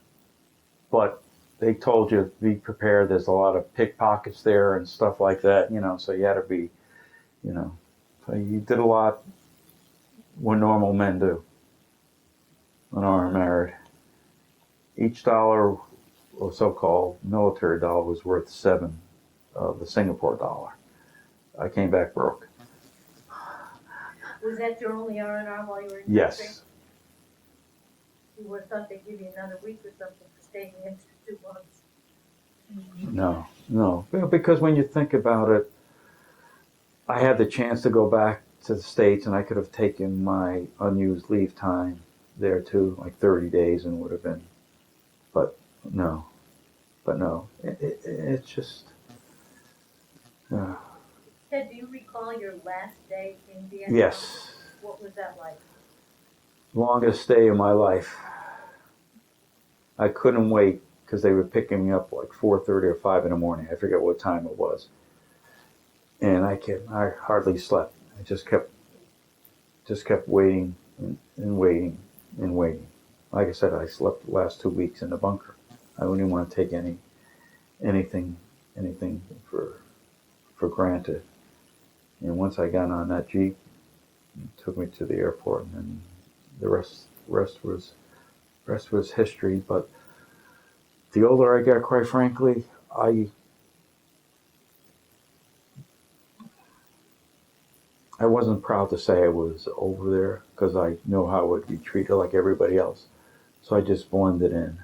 but they told you be prepared. There's a lot of pickpockets there and stuff like that, you know. So you had to be, you know, so you did a lot what normal men do when are married. Each dollar, or so-called military dollar, was worth 7 of the Singapore dollar. I came back broke. Was that your only R&R while you were in the Yes. country? You would have thought they'd give you another week or something for staying the extra 2 months. No. Because when you think about it, I had the chance to go back to the States, and I could have taken my unused leave time there too, like 30 days, and would have been. But no. It's just. Ted, do you recall your last day in Vietnam? Yes. What was that like? Longest stay of my life. I couldn't wait because they were picking me up like 4:30 or 5 in the morning. I forget what time it was. And I hardly slept. I just kept waiting and waiting and waiting. Like I said, I slept the last 2 weeks in the bunker. I wouldn't want to take anything for granted. And once I got on that Jeep, it took me to the airport, and then the rest was history. But the older I got, quite frankly, I wasn't proud to say I was over there because I know how I would be treated like everybody else. So I just blended in.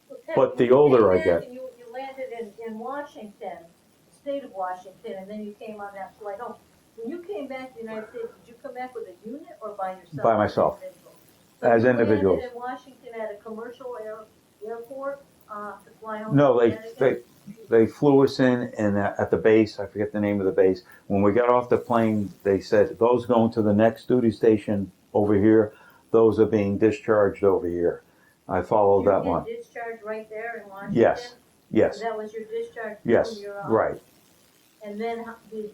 Well, Ted, But the you older came I get- in, You landed in Washington, the state of Washington, and then you came on that flight home. When you came back to the United States, did you come back with a unit or by yourself? By myself. As As individuals. You landed in Washington at a commercial airport to fly home? No, to they Connecticut? they flew us in, and at the base, I forget the name of the base. When we got off the plane, they said, those going to the next duty station over here, those are being discharged over here. I followed that one. You get discharged right there in Washington? Yes, So that was your discharge? yes, From your, right. And then did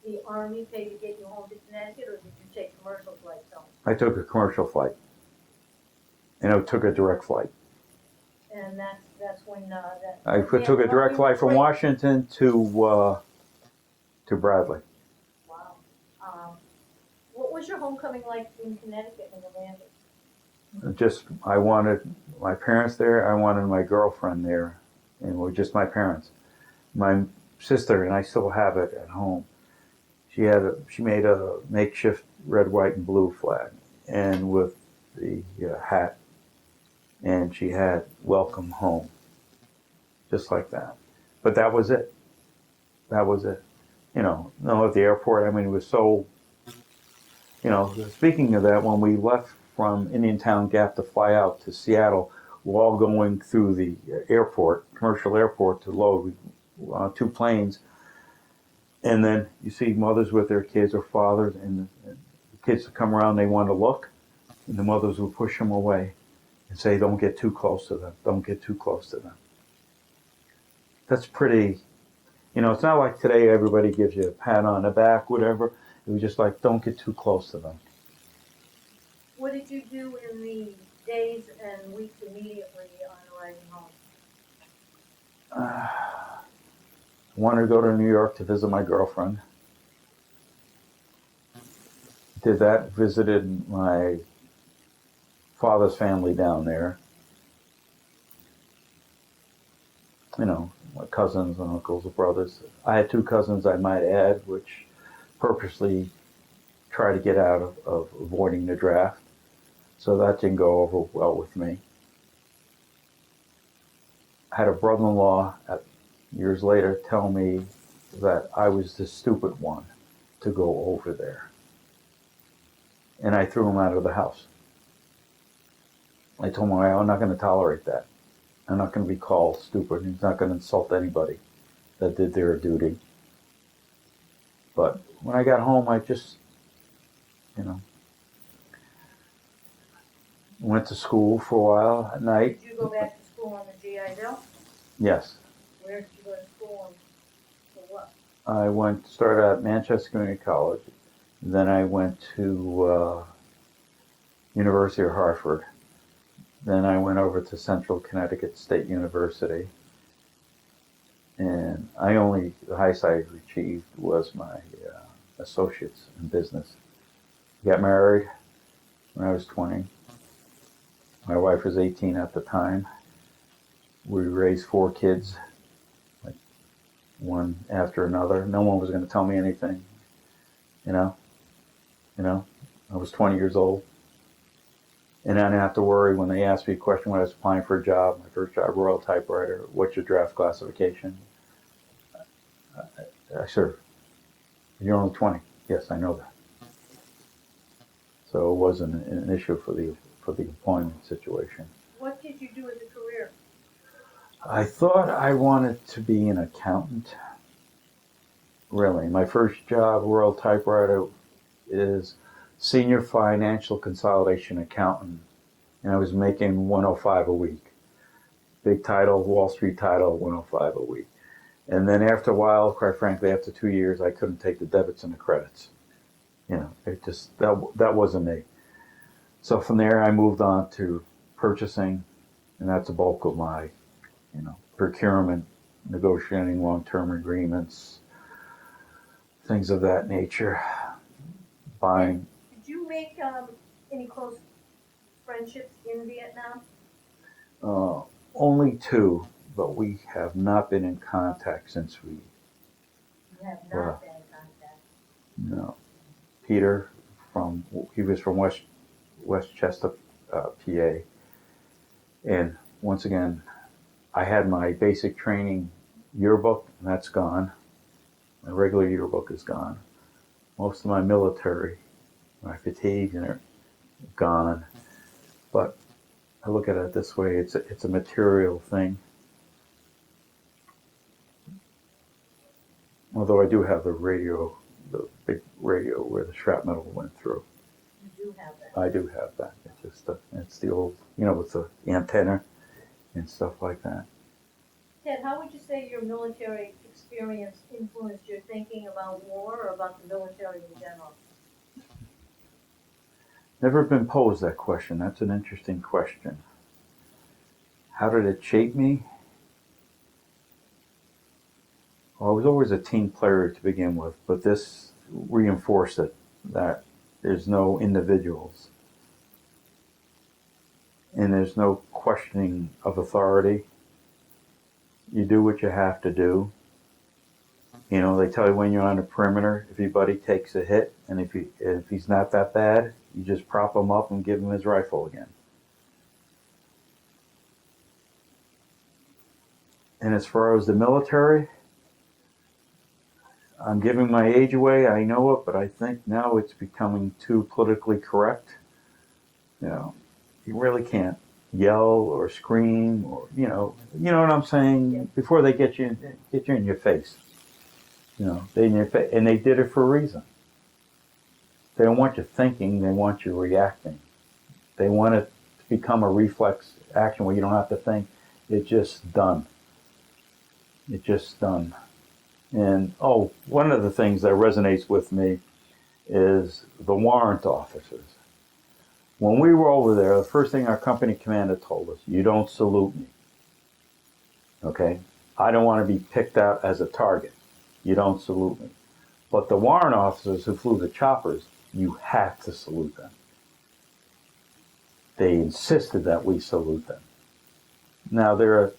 the Army pay to get you home to Connecticut, or did you take commercial flights home? I took a commercial flight, and I took a direct flight. And that's when that. I took a direct flight from Washington to Bradley. Wow. What was your homecoming like in Connecticut when you landed? I wanted my parents there. I wanted my girlfriend there, and we're just my parents. My sister, and I still have it at home. She made a makeshift red, white, and blue flag, and with the hat, and she had "Welcome Home," just like that. But that was it. You know, at the airport, I mean, it was so. You know, speaking of that, when we left from Indiantown Gap to fly out to Seattle, we're all going through the airport, commercial airport, to load 2 planes. And then you see mothers with their kids or fathers, and the kids would come around, they want to look, and the mothers would push them away and say, don't get too close to them, don't get too close to them. That's pretty, you know, it's not like today everybody gives you a pat on the back, whatever. It was just like, don't get too close to them. What did you do in the days and weeks immediately on arriving home? I wanted to go to New York to visit my girlfriend. Did that, visited my father's family down there. You know, my cousins and uncles and brothers. I had 2 cousins, I might add, which purposely tried to get out of avoiding the draft. So that didn't go over well with me. I had a brother-in-law years later tell me that I was the stupid one to go over there. And I threw him out of the house. I told him, I'm not going to tolerate that. I'm not going to be called stupid. He's not going to insult anybody that did their duty. But when I got home, I just, went to school for a while at night. Did you go back to school on the GI Bill? Yes. Where did you go to school and for what? I started at Manchester Community College. Then I went to University of Hartford. Then I went over to Central Connecticut State University. And the highest I achieved was my associates in business. Got married when I was 20. My wife was 18 at the time. We raised 4 kids, like one after another. No one was going to tell me anything, I was 20 years old. And I didn't have to worry when they asked me a question when I was applying for a job. My first job, Royal Typewriter. What's your draft classification? I said, you're only 20. Yes, I know that. So it wasn't an issue for the employment situation. What did you do as a career? I thought I wanted to be an accountant. Really, my first job, Royal Typewriter, is senior financial consolidation accountant, and I was making $105 a week. Big title, Wall Street title, $105 a week. And then after a while, quite frankly, after 2 years, I couldn't take the debits and the credits. It just that wasn't me. So from there, I moved on to purchasing, and that's the bulk of my, procurement, negotiating long-term agreements, things of that nature, buying. Did you make any close friendships in Vietnam? Only 2, but we have not been in contact since we. You have not been in contact. No. Peter, he was from Westchester, PA. And once again, I had my basic training yearbook, and that's gone. My regular yearbook is gone. Most of my military, my fatigue, and gone. But I look at it this way: it's a material thing. Although I do have the big radio where the shrapnel went through. You do have that. I do have that. It's the old, with the antenna and stuff like that. Ted, how would you say your military experience influenced your thinking about war or about the military in general? Never been posed that question. That's an interesting question. How did it shape me? Well, I was always a team player to begin with, but this reinforced it, that there's no individuals. And there's no questioning of authority. You do what you have to do. They tell you when you're on the perimeter, if your buddy takes a hit, and if he's not that bad, you just prop him up and give him his rifle again. And as far as the military, I'm giving my age away, I know it, but I think now it's becoming too politically correct. You really can't yell or scream or, you know what I'm saying? Yeah. Before they get you in your face. They in your face, and they did it for a reason. They don't want you thinking, they want you reacting. They want it to become a reflex action where you don't have to think. It's just done. It's just done. And, one of the things that resonates with me is the warrant officers. When we were over there, the first thing our company commander told us, you don't salute me. Okay? I don't want to be picked out as a target. You don't salute me. But the warrant officers who flew the choppers, you have to salute them. They insisted that we salute them. Now, they're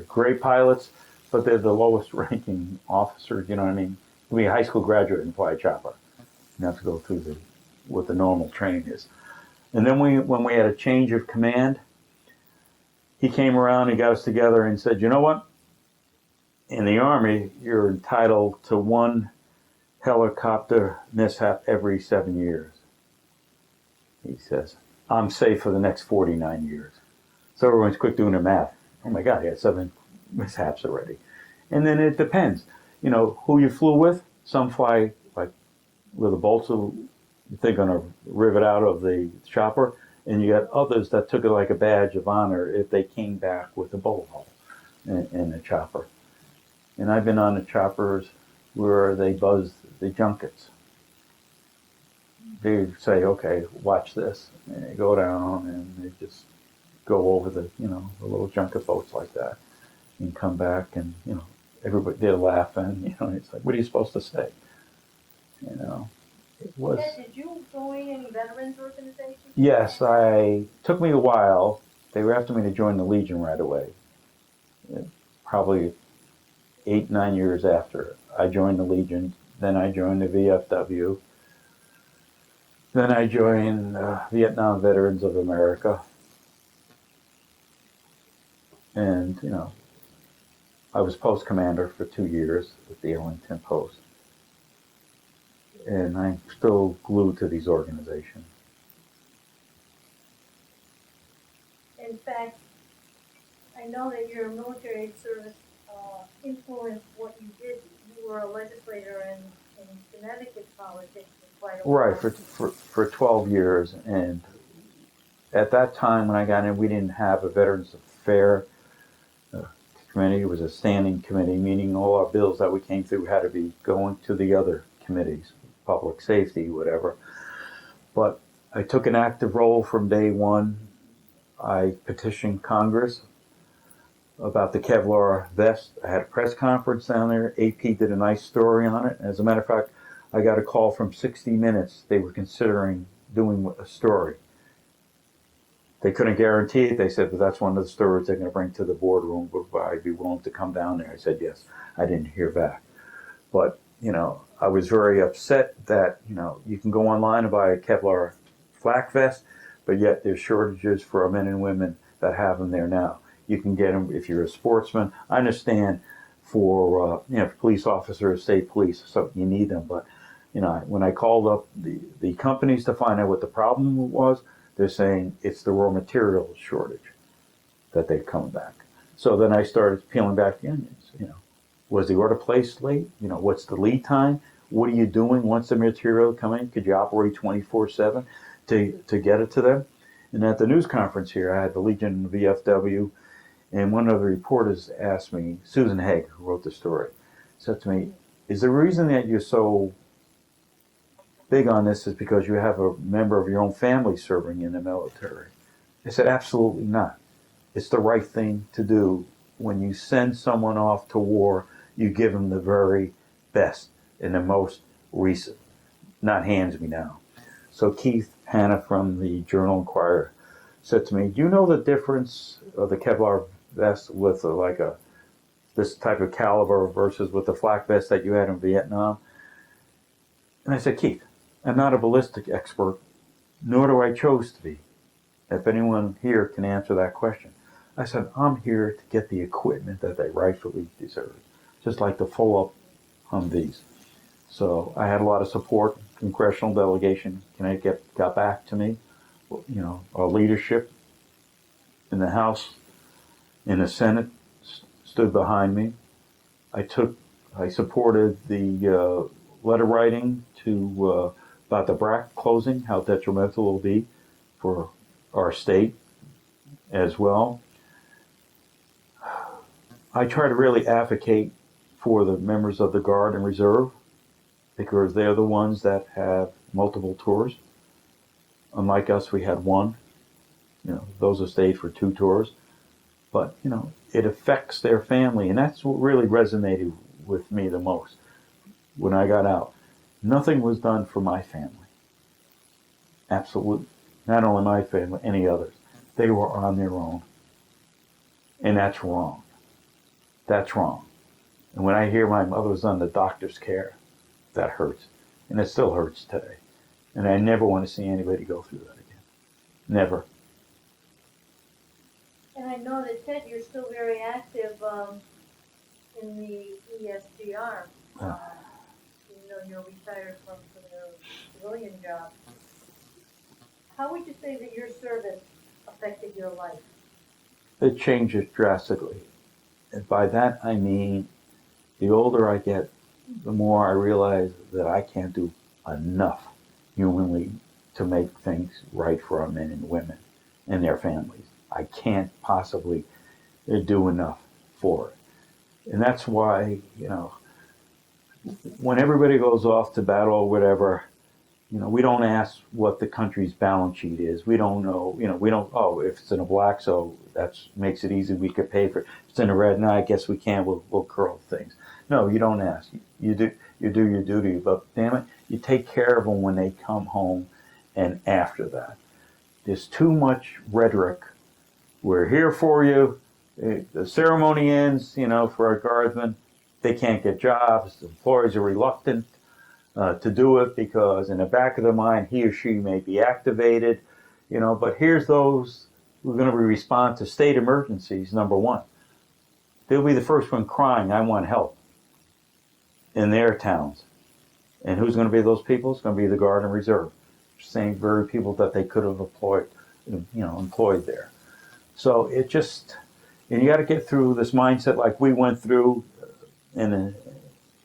great pilots, but they're the lowest ranking officers, you know what I mean? You be a high school graduate and fly a chopper. You have to go through what the normal training is. And then when we had a change of command, he came around and got us together and said, you know what? In the Army, you're entitled to one helicopter mishap every 7 years. He says, I'm safe for the next 49 years. So everyone's quick doing the math. Oh my God, he had 7 mishaps already. And then it depends, who you flew with. Some fly like with a bolt they're going to rivet out of the chopper. And you got others that took it like a badge of honor if they came back with a bullet hole in the chopper. And I've been on the choppers where they buzz the junkets. They say, okay, watch this. And they go down and they just go over the little junket boats like that and come back and, everybody, they're laughing, it's like, what are you supposed to say? It was. Ted, did you join any veterans organizations? Yes, took me a while. They were after me to join the Legion right away. Probably 8-9 years after I joined the Legion. Then I joined the VFW. Then I joined Vietnam Veterans of America. And, I was post commander for 2 years at the Ellington Post. And I'm still glued to these organizations. In fact, I know that your military service influenced what you did. You were a legislator in Connecticut politics for quite a while. Right, for 12 years. And at that time when I got in, we didn't have a Veterans Affairs committee. It was a standing committee, meaning all our bills that we came through had to be going to the other committees, public safety, whatever. But I took an active role from day one. I petitioned Congress about the Kevlar vest. I had a press conference down there. AP did a nice story on it. As a matter of fact, I got a call from 60 Minutes. They were considering doing a story. They couldn't guarantee it. They said, but that's one of the stories they're going to bring to the boardroom. Would I be willing to come down there? I said, yes. I didn't hear back. But, I was very upset that, you can go online and buy a Kevlar flak vest, but yet there's shortages for our men and women that have them there now. You can get them if you're a sportsman. I understand for, police officers, state police, so you need them. But, when I called up the companies to find out what the problem was, they're saying it's the raw material shortage that they've come back. So then I started peeling back the onions, Was the order placed late? What's the lead time? What are you doing once the material comes in? Could you operate 24/7 to get it to them? And at the news conference here, I had the Legion and the VFW, and one of the reporters asked me, Susan Haig, who wrote the story, said to me, is the reason that you're so big on this is because you have a member of your own family serving in the military? I said, absolutely not. It's the right thing to do. When you send someone off to war, you give them the very best and the most recent, not hands me down. So Keith Hanna from the Journal Inquirer said to me, do you know the difference of the Kevlar vest with this type of caliber versus with the flak vest that you had in Vietnam? And I said, Keith, I'm not a ballistic expert, nor do I choose to be. If anyone here can answer that question. I said, I'm here to get the equipment that they rightfully deserve, just like the full-up Humvees. So I had a lot of support. Congressional delegation, Connecticut, got back to me. Our leadership in the House, in the Senate, stood behind me. I supported the letter writing to about the BRAC closing, how detrimental it will be for our state as well. I try to really advocate for the members of the Guard and Reserve because they're the ones that have multiple tours. Unlike us, we had one. Those have stayed for 2 tours. But, it affects their family, and that's what really resonated with me the most when I got out. Nothing was done for my family. Absolutely. Not only my family, any others. They were on their own. And that's wrong. That's wrong. And when I hear my mother was on the doctor's care, that hurts. And it still hurts today. And I never want to see anybody go through that again. Never. And I know that, Ted, you're still very active in the ESGR. Even though you're retired from the civilian job. How would you say that your service affected your life? It changes drastically. And by that I mean, the older I get, the more I realize that I can't do enough humanly to make things right for our men and women and their families. I can't possibly do enough for it. And that's why, when everybody goes off to battle or whatever, we don't ask what the country's balance sheet is. We don't know, if it's in a black, so that makes it easy. We could pay for it. If it's in a red, no, I guess we can't. We'll curl things. No, you don't ask. You do your duty. But damn it, you take care of them when they come home and after that. There's too much rhetoric. We're here for you. The ceremony ends, for our guardsmen. They can't get jobs. The employers are reluctant to do it because in the back of their mind, he or she may be activated, but here's those who are going to respond to state emergencies, number one. They'll be the first one crying, I want help, in their towns. And who's going to be those people? It's going to be the Guard and Reserve. Same very people that they could have employed there. So it just, and you got to get through this mindset like we went through, and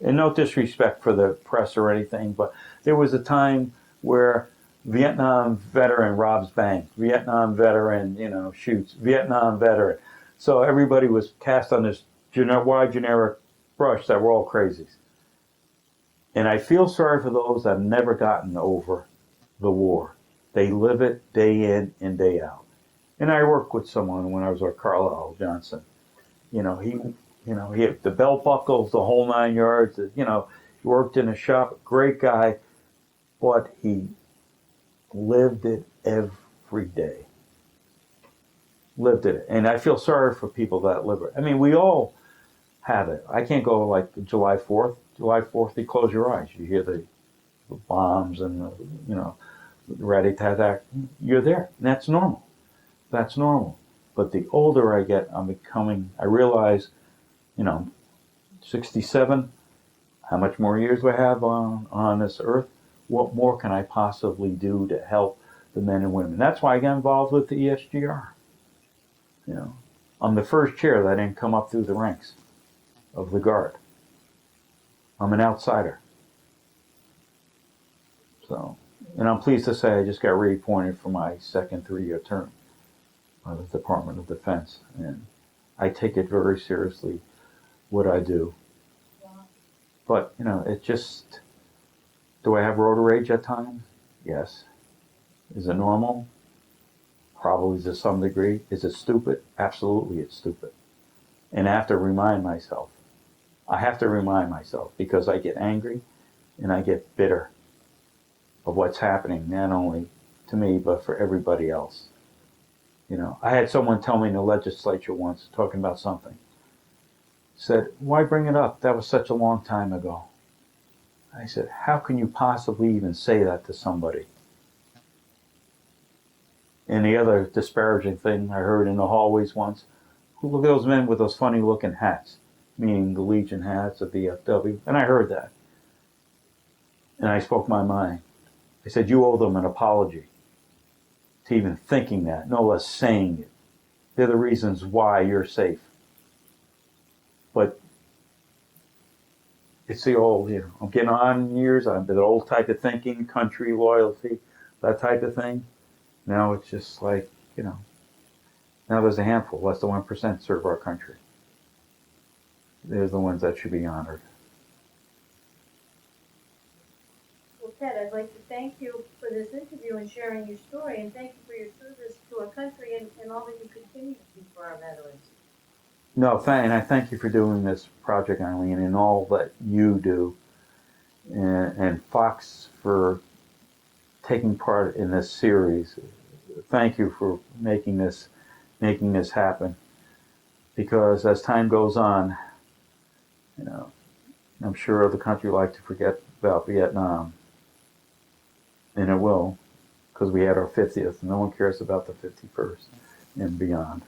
no disrespect for the press or anything, but there was a time where Vietnam veteran robs bank, Vietnam veteran, shoots, Vietnam veteran. So everybody was cast on this wide generic brush that we're all crazies. And I feel sorry for those that have never gotten over the war. They live it day in and day out. And I worked with someone when I was with Carlisle Johnson. He had the belt buckles, the whole 9 yards. He worked in a shop, great guy, but he lived it every day. Lived it. And I feel sorry for people that live it. I mean, we all have it. I can't go like July 4th. July 4th, you close your eyes. You hear the bombs and the rat-a-tat-tat. You're there. And that's normal. That's normal. But the older I get, I realize, 67, how much more years we have on this earth? What more can I possibly do to help the men and women? That's why I got involved with the ESGR. I'm the first chair that didn't come up through the ranks of the Guard. I'm an outsider. So, and I'm pleased to say I just got reappointed for my second 3-year term by the Department of Defense. And I take it very seriously, what I do. But, it just, do I have rotor rage at times? Yes. Is it normal? Probably to some degree. Is it stupid? Absolutely, it's stupid. And I have to remind myself. Because I get angry and I get bitter of what's happening, not only to me, but for everybody else. I had someone tell me in the legislature once, talking about something, said, why bring it up? That was such a long time ago. I said, how can you possibly even say that to somebody? And the other disparaging thing I heard in the hallways once, look at those men with those funny looking hats, meaning the Legion hats, the VFW. And I heard that. And I spoke my mind. I said, you owe them an apology to even thinking that, no less saying it. They're the reasons why you're safe. But it's the old, I'm getting on in years, I'm the old type of thinking, country, loyalty, that type of thing. Now it's just like, now there's a handful, less than 1% serve our country. They're the ones that should be honored. Well, Ted, I'd like to thank you for this interview and sharing your story, and thank you for your service to our country and all that you continue to do for our veterans. No, and I thank you for doing this project, Eileen, and all that you do, and Fox for taking part in this series. Thank you for making this happen, because as time goes on, You know, I'm sure the country like to forget about Vietnam, and it will, because we had our 50th. No one cares about the 51st and beyond.